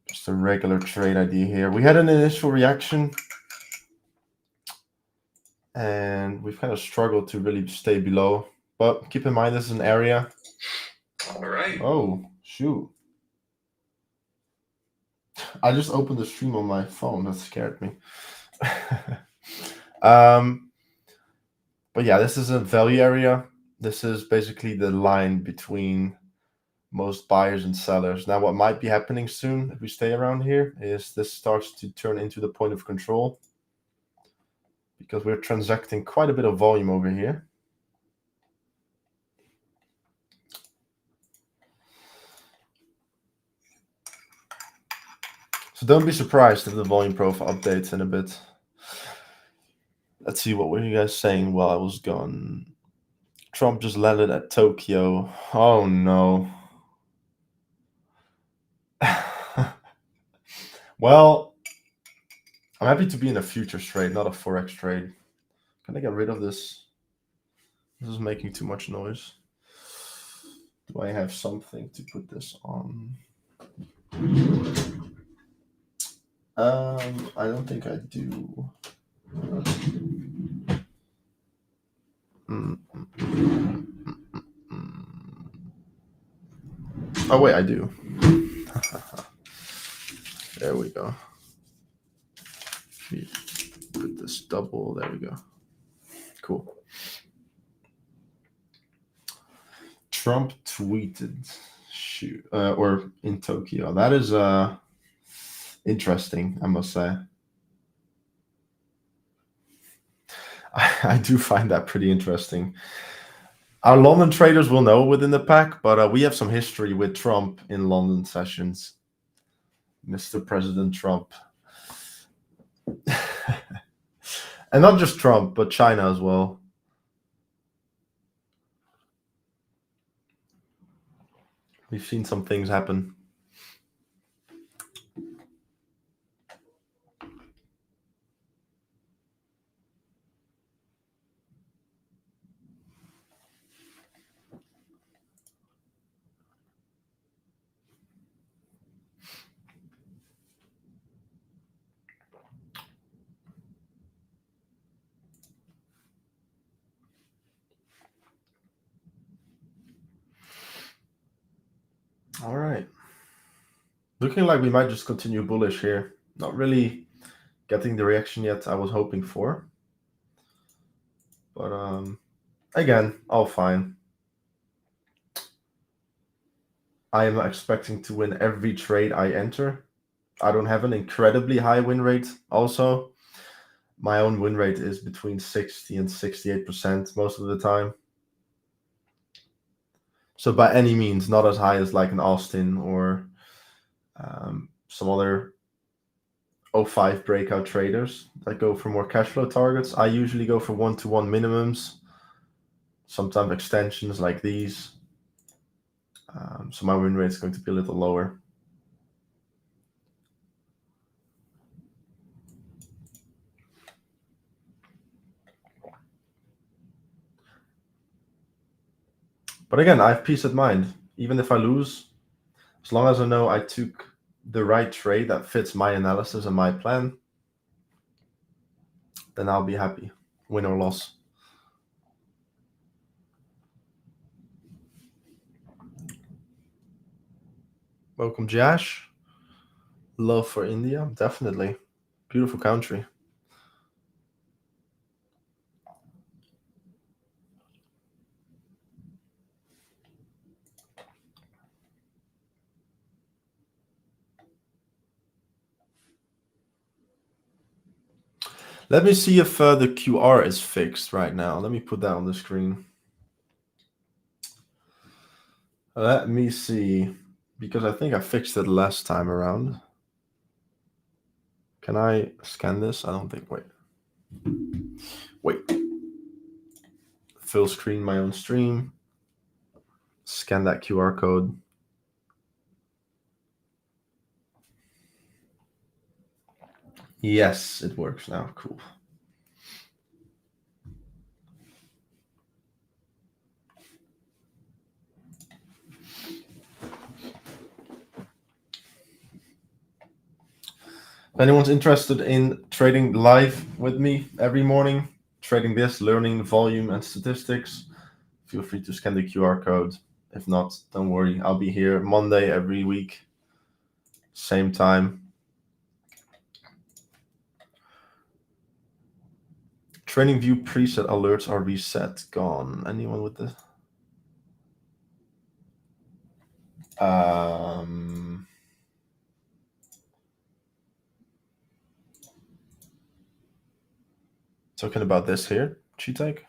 Just a regular trade idea here. We had an initial reaction, and we've kind of struggled to really stay below. But keep in mind, this is an area. All right. Oh, shoot. I just opened the stream on my phone. That scared me. But yeah, this is a value area. This is basically the line between most buyers and sellers. Now, what might be happening soon if we stay around here is this starts to turn into the point of control, because we're transacting quite a bit of volume over here. So don't be surprised if the volume profile updates in a bit. Let's see, what were you guys saying while I was gone? Trump just landed at Tokyo. Oh no. Well, I'm happy to be in a futures trade, not a forex trade. Can I get rid of this? This is making too much noise. Do I have something to put this on? I don't think I do. Oh wait, I do. There we go. Put this double. There we go. Cool. Trump tweeted, shoot, or in Tokyo. That is interesting, I must say. I do find that pretty interesting. Our London traders will know within the pack, but we have some history with Trump in London sessions. Mr. President Trump. And not just Trump, but China as well. We've seen some things happen. All right. Looking like we might just continue bullish here. Not really getting the reaction yet I was hoping for. But again, all fine. I am expecting to win every trade I enter. I don't have an incredibly high win rate also. My own win rate is between 60 and 68% most of the time. So by any means, not as high as like an Austin or some other 05 breakout traders that go for more cash flow targets. I usually go for 1-to-1 minimums, sometimes extensions like these. So my win rate is going to be a little lower. But again, I have peace of mind. Even if I lose, as long as I know I took the right trade that fits my analysis and my plan, then I'll be happy, win or loss. Welcome, Josh. Love for India, definitely. Beautiful country. Let me see if the QR is fixed right now. Let me put that on the screen. Let me see, because I think I fixed it last time around. Can I scan this? I don't think. Wait. Full screen my own stream. Scan that QR code. Yes, it works now. Cool. If anyone's interested in trading live with me every morning, trading this, learning volume and statistics, feel free to scan the QR code. If not, don't worry. I'll be here Monday every week, same time. Training view preset alerts are reset. Gone. Anyone with the talking about this here, Cheetake?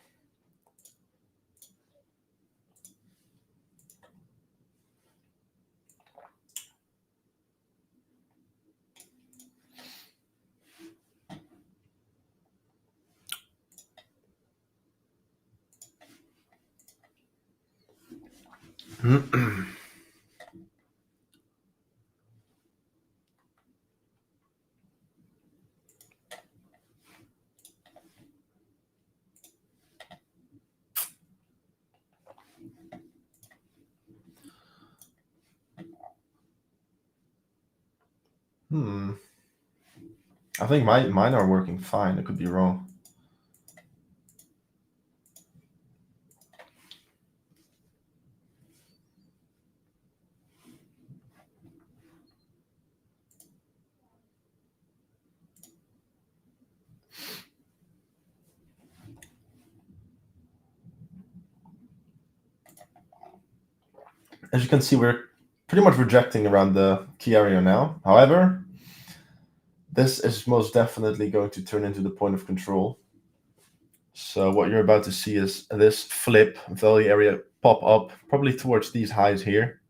I think mine are working fine. I could be wrong. As you can see, we're pretty much rejecting around the key area now. However, this is most definitely going to turn into the point of control. So what you're about to see is this flip value area pop up, probably towards these highs here.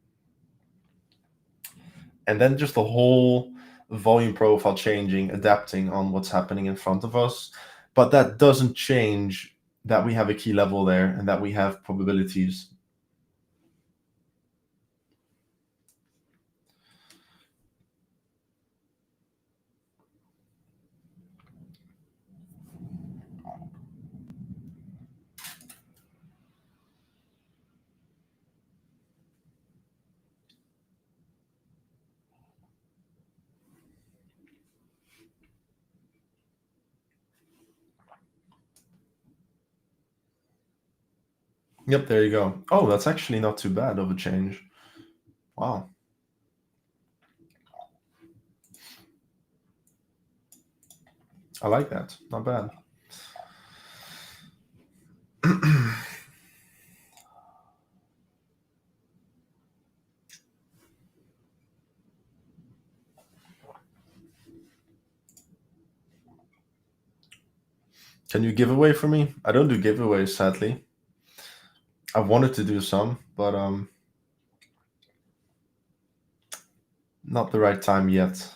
And then just the whole volume profile changing, adapting on what's happening in front of us. But that doesn't change that we have a key level there and that we have probabilities. Yep, there you go. Oh, that's actually not too bad of a change. Wow. I like that. Not bad. Can you give away for me? I don't do giveaways, sadly. I wanted to do some, but not the right time yet.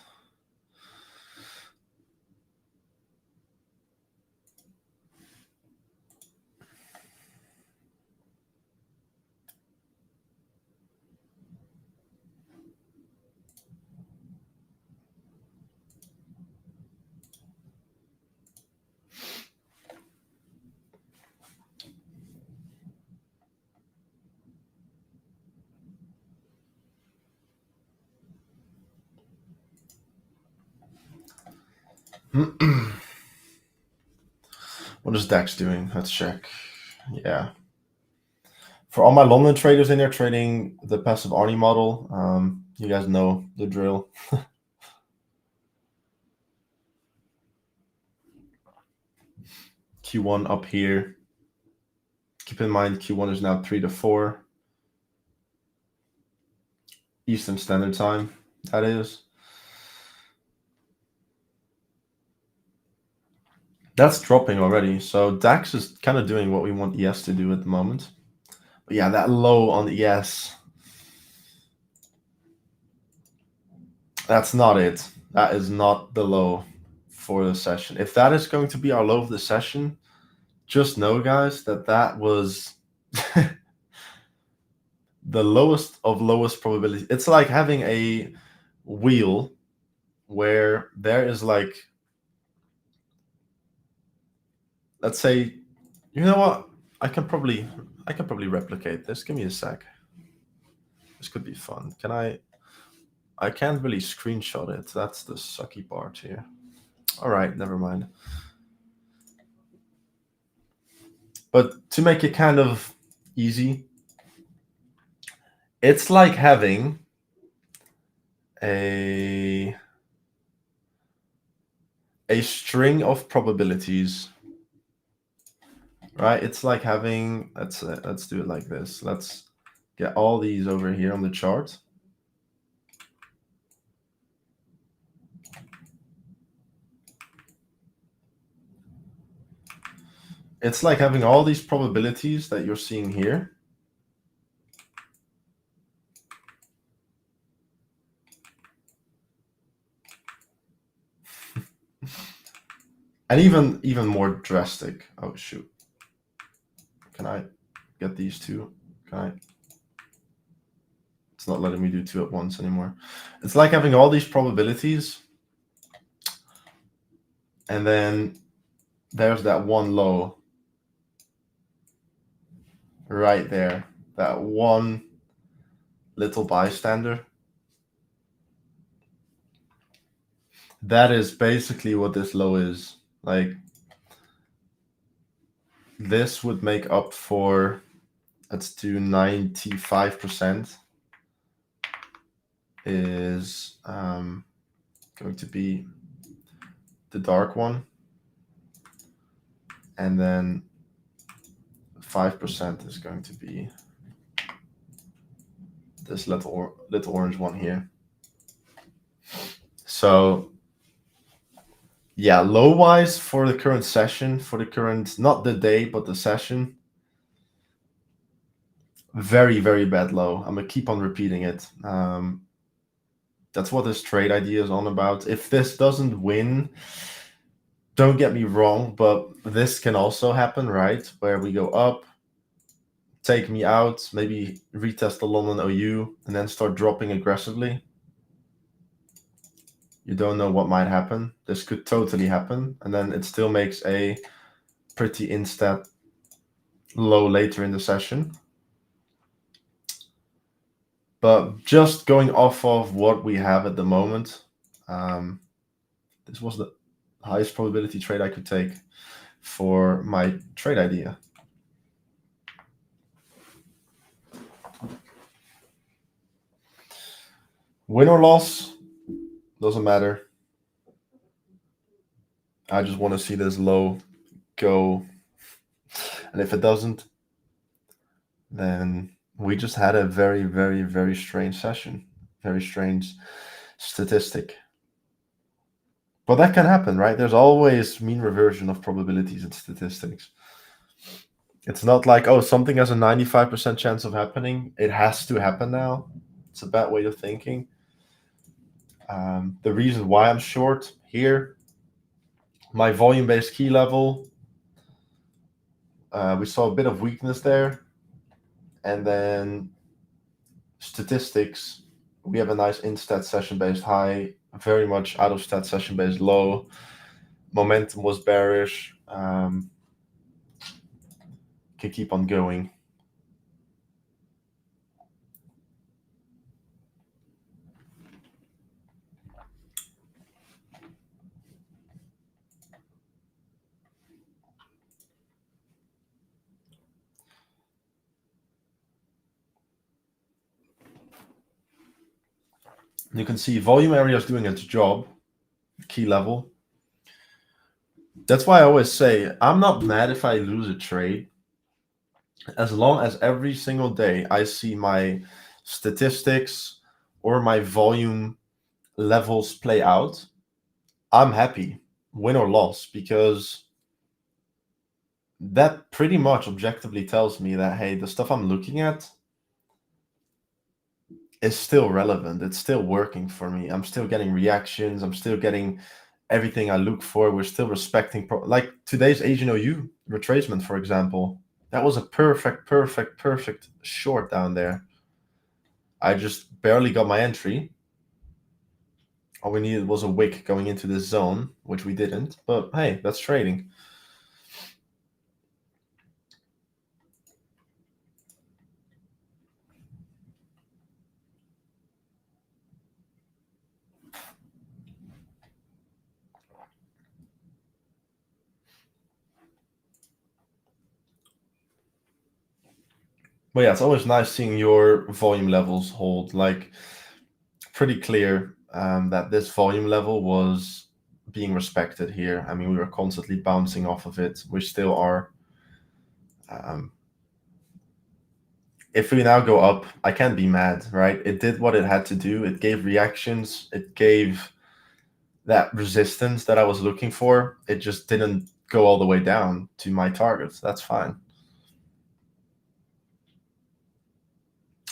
What is DAX doing? Let's check. Yeah. For all my London traders in there trading the passive Arnie model, you guys know the drill. Q1 up here. Keep in mind Q1 is now 3 to 4 Eastern Standard Time. That is. That's dropping already. So DAX is kind of doing what we want ES to do at the moment. But yeah, that low on ES. That's not it. That is not the low for the session. If that is going to be our low of the session, just know, guys, that was the lowest of lowest probability. It's like having a wheel where there is like let's say, you know what? I can probably replicate this. Give me a sec. This could be fun. Can I? I can't really screenshot it. That's the sucky part here. All right, never mind. But to make it kind of easy, it's like having a string of probabilities, right? It's like having, let's do it like this. Let's get all these over here on the chart. It's like having all these probabilities that you're seeing here. And even more drastic. Oh shoot. Can I get these two? Can I? It's not letting me do two at once anymore. It's like having all these probabilities, and then there's that one low right there. That one little bystander. That is basically what this low is. Like, this would make up for, let's do 95% is going to be the dark one, and then 5% is going to be this little orange one here. So yeah, low wise for the current session, for the current, not the day, but the session, very, very bad low. I'm gonna keep on repeating it. That's what this trade idea is on about. If this doesn't win, don't get me wrong, but this can also happen, right? Where we go up, take me out, maybe retest the London OU, and then start dropping aggressively. You don't know what might happen. This could totally happen, and then it still makes a pretty instant low later in the session. But just going off of what we have at the moment, this was the highest probability trade I could take for my trade idea. Win or loss, doesn't matter. I just want to see this low go. And if it doesn't, then we just had a very, very, very strange session. Very strange statistic. But that can happen, right? There's always mean reversion of probabilities in statistics. It's not like, oh, something has a 95% chance of happening. It has to happen now. It's a bad way of thinking. The reason why I'm short here, my volume-based key level, we saw a bit of weakness there. And then statistics, we have a nice in-stat session-based high, very much out-of-stat session-based low. Momentum was bearish. Can keep on going. You can see volume area is doing its job, key level. That's why I always say I'm not mad if I lose a trade, as long as every single day I see my statistics or my volume levels play out. I'm happy, win or loss, because that pretty much objectively tells me that, hey, the stuff I'm looking at is still relevant. It's still working for me. I'm still getting reactions. I'm still getting everything I look for. We're still respecting, like today's Asian OU retracement, for example. That was a perfect short down there. I just barely got my entry. All we needed was a wick going into this zone, which we didn't. But hey, that's trading. But yeah, it's always nice seeing your volume levels hold. Like, pretty clear that this volume level was being respected here. I mean, we were constantly bouncing off of it. We still are. Um, if we now go up, I can't be mad, right? It did what it had to do. It gave reactions. It gave that resistance that I was looking for. It just didn't go all the way down to my targets. That's fine.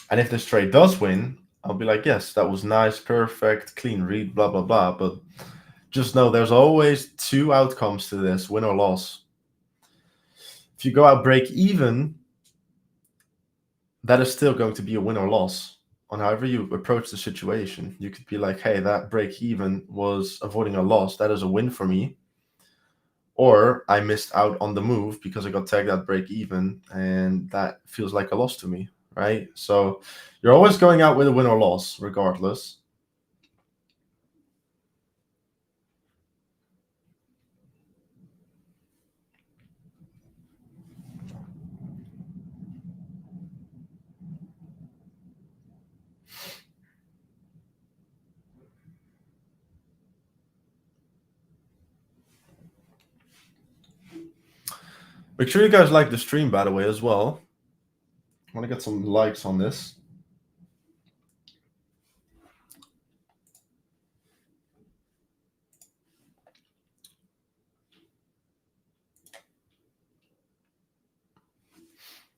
And if this trade does win, I'll be like, yes, that was nice, perfect, clean read, blah, blah, blah. But just know there's always two outcomes to this, win or loss. If you go out break even, that is still going to be a win or loss on however you approach the situation. You could be like, hey, that break even was avoiding a loss. That is a win for me. Or I missed out on the move because I got tagged at break even, and that feels like a loss to me, right? So you're always going out with a win or loss, regardless. Make sure you guys like the stream, by the way, as well. I want to get some likes on this.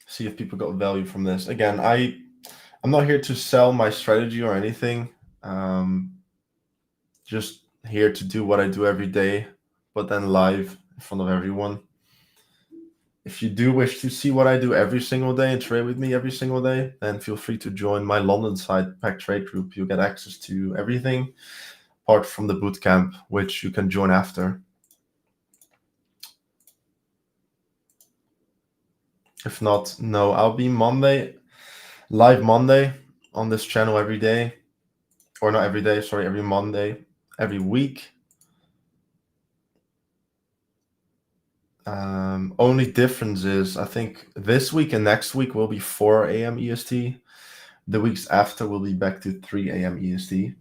See if people got value from this. Again, I'm not here to sell my strategy or anything. Just here to do what I do every day, but then live in front of everyone. If you do wish to see what I do every single day and trade with me every single day, then feel free to join my London side pack trade group. You'll get access to everything apart from the bootcamp, which you can join after. If not, no, I'll be live Monday on this channel every day. Or not every day, sorry, every Monday, every week. Only difference is I think this week and next week will be 4 a.m. EST. The weeks after will be back to 3 a.m. EST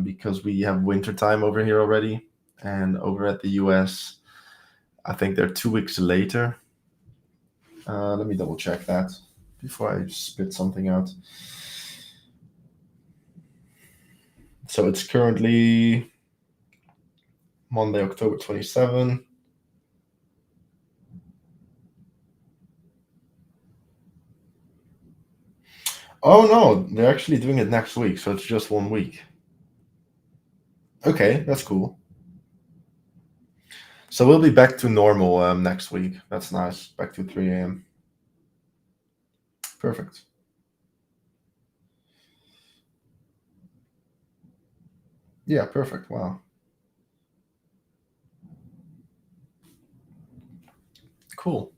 because we have winter time over here already. And over at the US, I think they're 2 weeks later. Let me double check that before I spit something out. So it's currently Monday, October 27. Oh no, they're actually doing it next week, so it's just 1 week. Okay, that's cool. So we'll be back to normal next week. That's nice. Back to 3 a.m. Perfect. Yeah, perfect. Wow. Cool.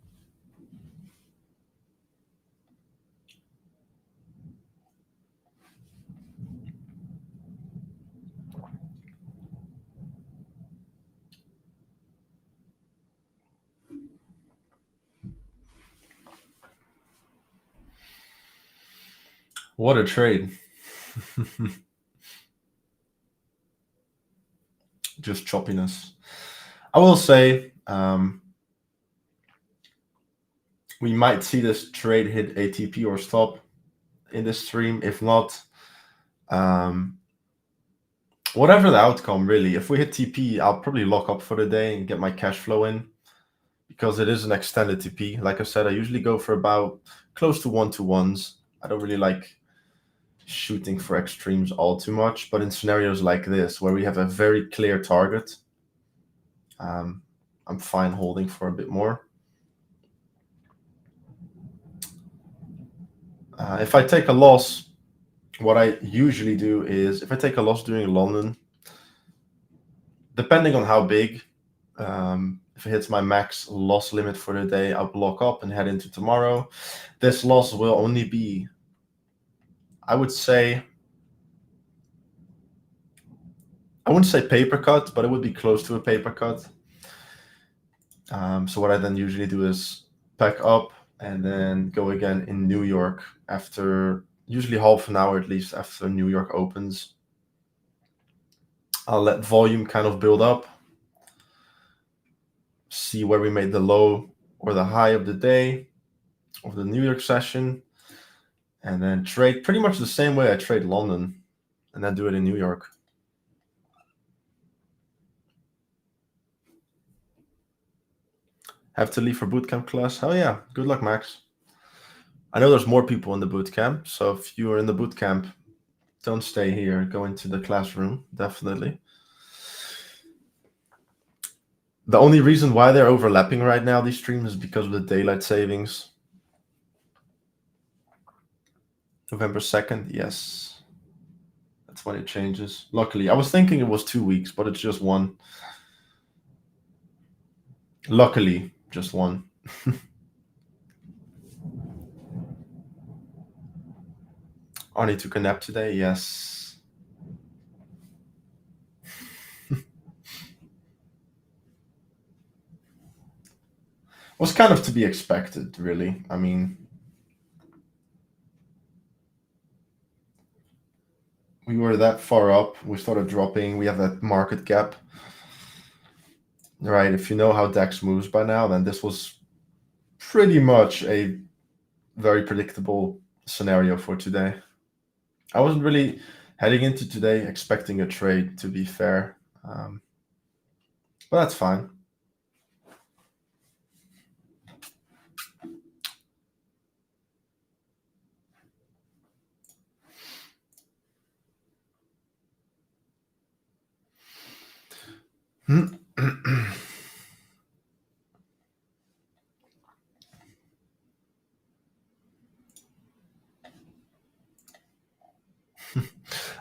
What a trade. Just choppiness. I will say we might see this trade hit ATP or stop in this stream. If not, whatever the outcome, really. If we hit TP, I'll probably lock up for the day and get my cash flow in because it is an extended TP. Like I said, I usually go for about close to 1-to-1s. I don't really like shooting for extremes all too much, but in scenarios like this where we have a very clear target, I'm fine holding for a bit more. If I take a loss, what I usually do is if I take a loss during London, depending on how big, if it hits my max loss limit for the day, I'll block up and head into tomorrow. This loss will only be, I would say, I wouldn't say paper cut, but it would be close to a paper cut. So what I then usually do is pack up and then go again in New York after usually half an hour at least after New York opens. I'll let volume kind of build up, see where we made the low or the high of the day of the New York session, and then trade pretty much the same way I trade London, and then do it in New York. Have to leave for bootcamp class? Hell yeah, good luck, Max. I know there's more people in the bootcamp, so if you are in the bootcamp, don't stay here, go into the classroom, definitely. The only reason why they're overlapping right now, these streams, is because of the daylight savings. November 2nd, yes. That's when it changes. Luckily, I was thinking it was 2 weeks, but it's just one. Luckily, just one. Arnie took a nap today, yes. Was kind of to be expected, really. I mean, we were that far up, we started dropping, we have that market gap. Right, if you know how DAX moves by now, then this was pretty much a very predictable scenario for today. I wasn't really heading into today expecting a trade, to be fair. But that's fine.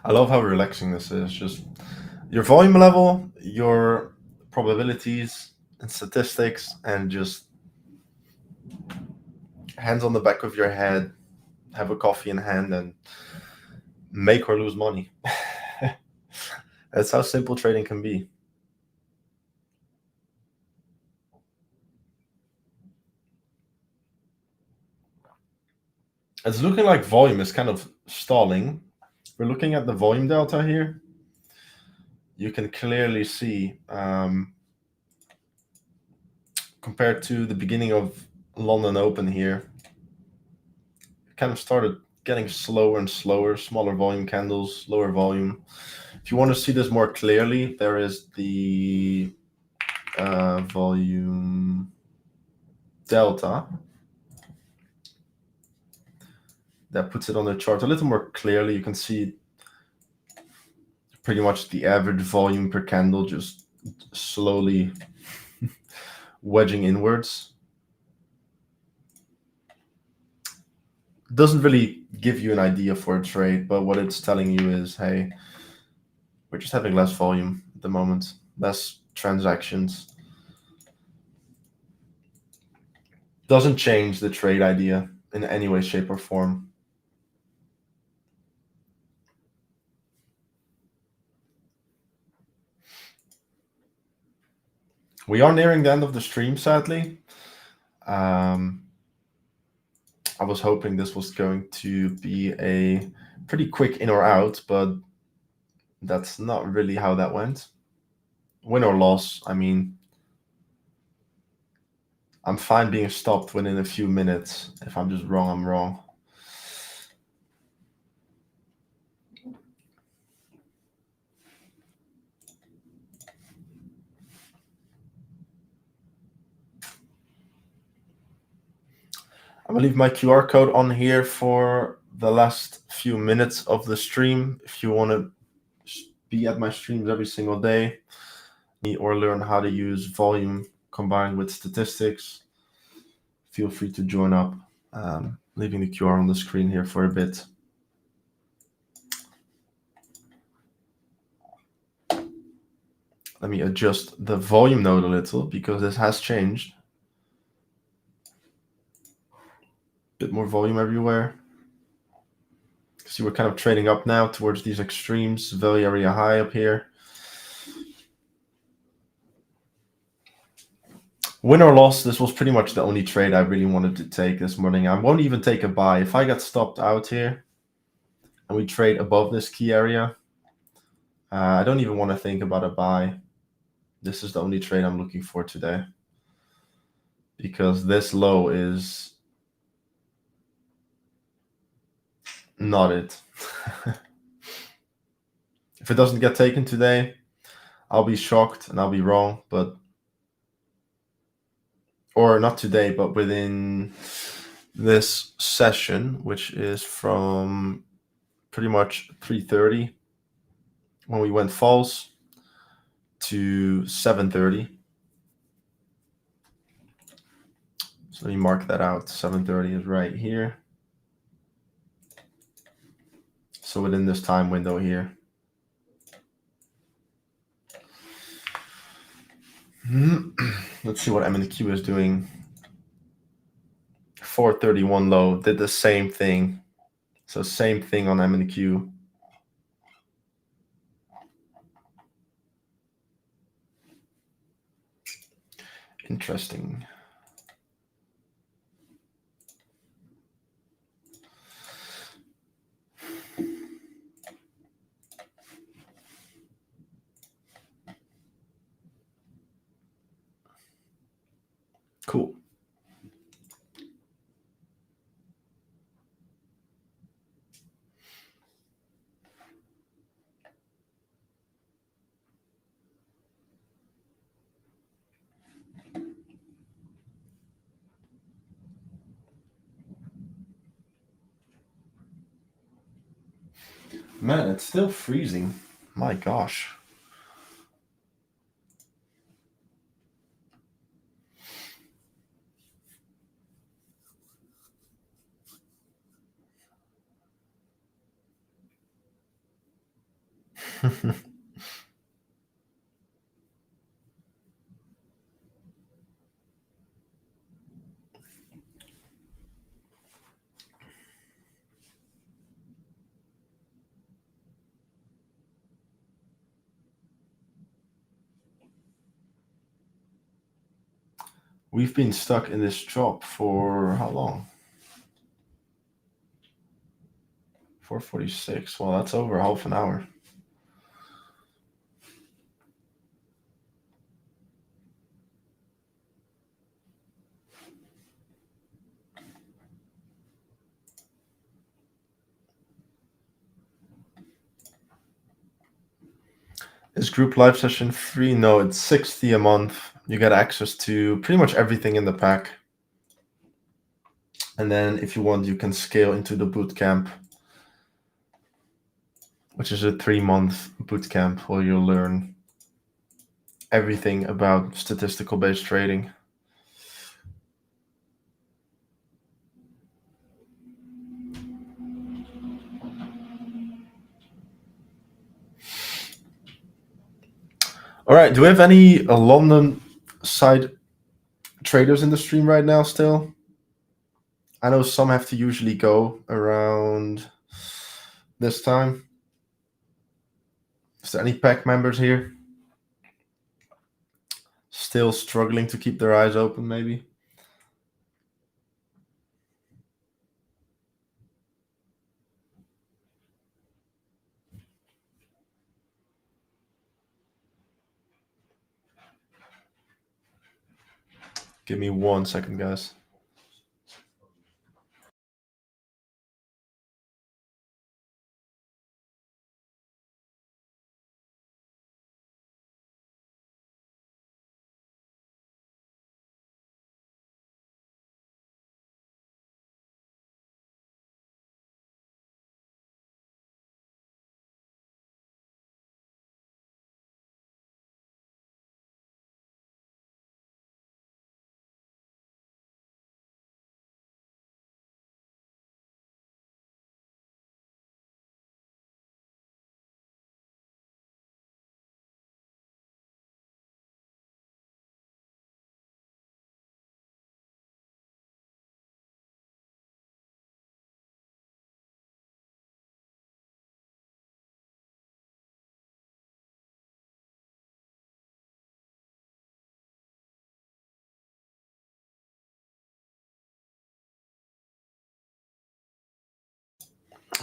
I love how relaxing this is. Just your volume level, your probabilities and statistics, and just hands on the back of your head, have a coffee in hand, and make or lose money. That's how simple trading can be. It's looking like volume is kind of stalling. We're looking at the volume delta here. You can clearly see compared to the beginning of London Open here, it kind of started getting slower and slower, smaller volume candles, lower volume. If you want to see this more clearly, there is the volume delta that puts it on the chart a little more clearly. You can see pretty much the average volume per candle just slowly wedging inwards. Doesn't really give you an idea for a trade, but what it's telling you is, hey, we're just having less volume at the moment, less transactions. Doesn't change the trade idea in any way, shape, or form. We are nearing the end of the stream, sadly. I was hoping this was going to be a pretty quick in or out, but that's not really how that went. Win or loss, I mean, I'm fine being stopped within a few minutes. If I'm just wrong, I'm wrong. I'm gonna leave my QR code on here for the last few minutes of the stream. If you want to be at my streams every single day or learn how to use volume combined with statistics, feel free to join up. Leaving the QR on the screen here for a bit. Let me adjust the volume node a little because this has changed. Bit more volume everywhere. See, we're kind of trading up now towards these extremes, value area high up here. Win or loss, this was pretty much the only trade I really wanted to take this morning. I won't even take a buy. If I get stopped out here and we trade above this key area, I don't even want to think about a buy. This is the only trade I'm looking for today. Because this low is not it. If it doesn't get taken today, I'll be shocked and I'll be wrong, or not today, but within this session, which is from pretty much 3:30 when we went false to 7:30. So let me mark that out. 7:30 is right here. So within this time window here. Let's see what M&Q is doing. 431 low, did the same thing. So same thing on M&Q. Interesting. Cool. Man, it's still freezing. My gosh. We've been stuck in this drop for how long? 4:46. Well, that's over half an hour. Is group live session free? No, it's 60 a month. You get access to pretty much everything in the pack. And then if you want, you can scale into the bootcamp, which is a 3-month bootcamp where you'll learn everything about statistical based trading. All right, do we have any London side traders in the stream right now still? I know some have to usually go around this time. Is there any pack members here? Still struggling to keep their eyes open, maybe? Give me 1 second, guys.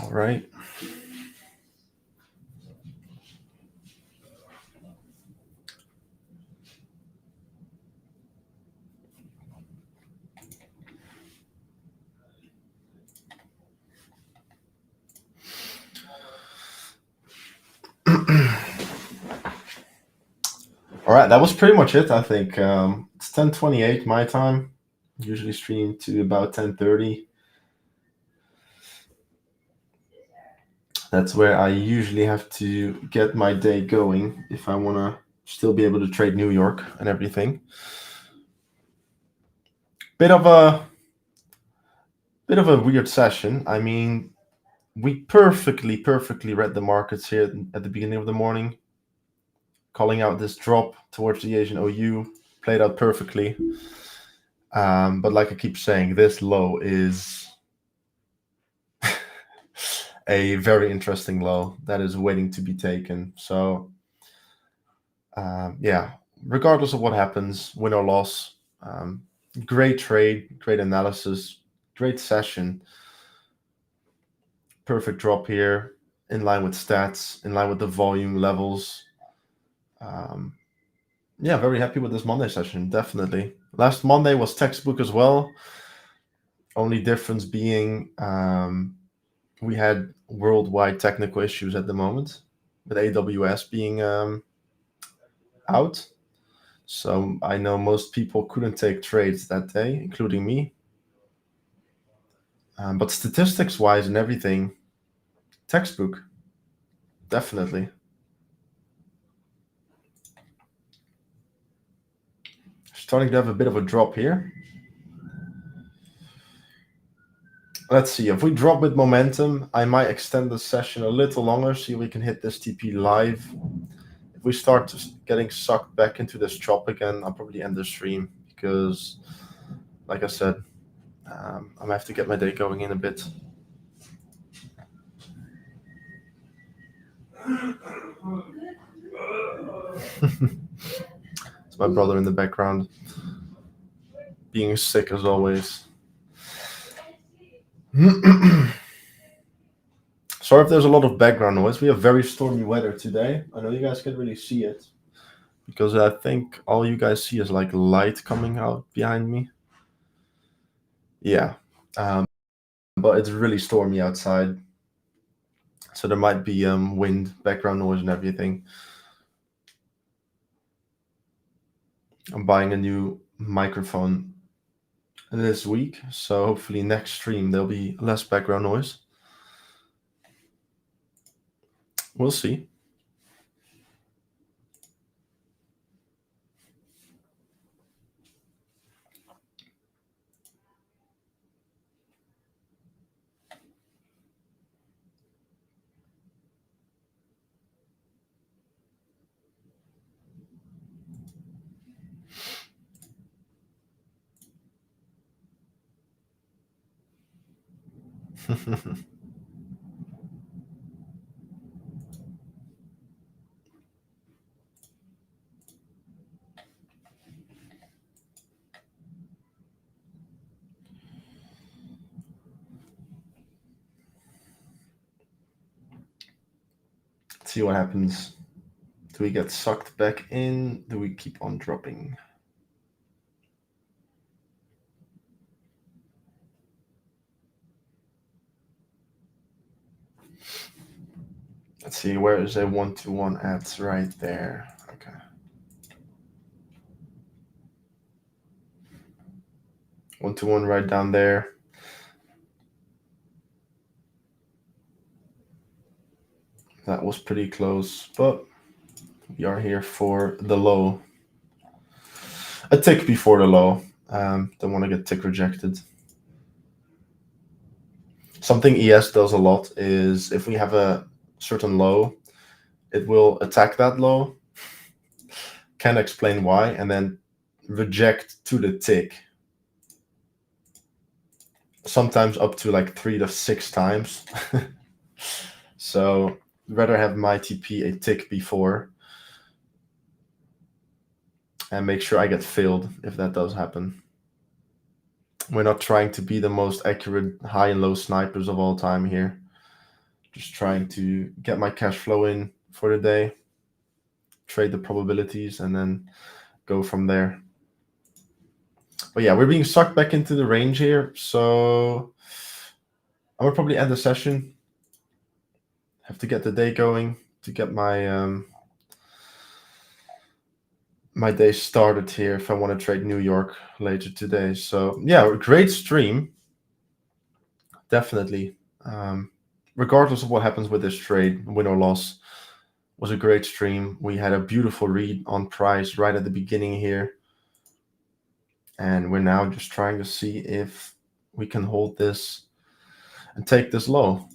All right. All right, that was pretty much it. I think it's 10:28 my time. Usually stream to about 10:30. That's where I usually have to get my day going if I want to still be able to trade New York and everything. Bit of a bit of a weird session. I mean, we perfectly read the markets here at the beginning of the morning, calling out this drop towards the Asian OU, played out perfectly. But like I keep saying, this low is a very interesting low that is waiting to be taken. So, yeah, regardless of what happens, win or loss, great trade, great analysis, great session. Perfect drop here, in line with stats, in line with the volume levels. Yeah, very happy with this Monday session, definitely. Last Monday was textbook as well. Only difference being we had worldwide technical issues at the moment, with AWS being out. So I know most people couldn't take trades that day, including me. But statistics wise and everything, textbook, definitely. Starting to have a bit of a drop here. Let's see, if we drop with momentum, I might extend the session a little longer, see if we can hit this TP live. If we start getting sucked back into this chop again, I'll probably end the stream because, like I said, I'm gonna have to get my day going in a bit. It's my brother in the background, being sick as always. Sorry if there's a lot of background noise. We have very stormy weather today. I know you guys can't really see it because I think all you guys see is like light coming out behind me. Yeah, but it's really stormy outside, so there might be wind, background noise, and everything. I'm buying a new microphone this week, so hopefully next stream there'll be less background noise. We'll see. See what happens. Do we get sucked back in? Do we keep on dropping? Let's see, where is a 1-to-1 at? Right there. Okay. 1-to-1 right down there. That was pretty close, but we are here for the low. A tick before the low. Don't want to get tick rejected. Something ES does a lot is if we have a certain low, it will attack that low, can't explain why, and then reject to the tick. Sometimes up to like 3 to 6 times. So rather have my TP a tick before and make sure I get filled if that does happen. We're not trying to be the most accurate high and low snipers of all time here. Just trying to get my cash flow in for the day, trade the probabilities, and then go from there. But yeah, we're being sucked back into the range here, so I would probably end the session. Have to get the day going to get my my day started here if I want to trade New York later today. So yeah, great stream. Definitely. Regardless of what happens with this trade, win or loss, was a great stream. We had a beautiful read on price right at the beginning here. And we're now just trying to see if we can hold this and take this low.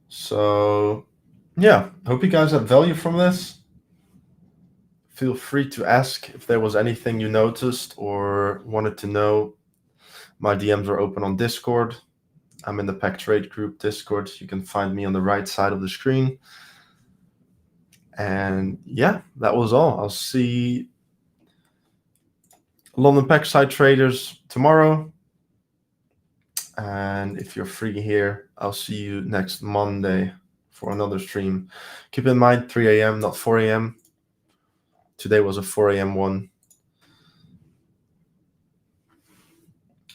So yeah, hope you guys have value from this. Feel free to ask if there was anything you noticed or wanted to know. My DMs are open on Discord. I'm in the Pack Trade Group Discord. You can find me on the right side of the screen. And yeah, that was all. I'll see London Pack side traders tomorrow. And if you're free here, I'll see you next Monday for another stream. Keep in mind 3 a.m., not 4 a.m. Today was a 4 a.m. one.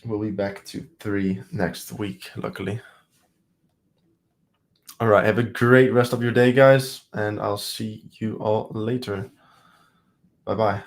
We'll be back to 3 next week, luckily. All right, have a great rest of your day, guys, and I'll see you all later. Bye-bye.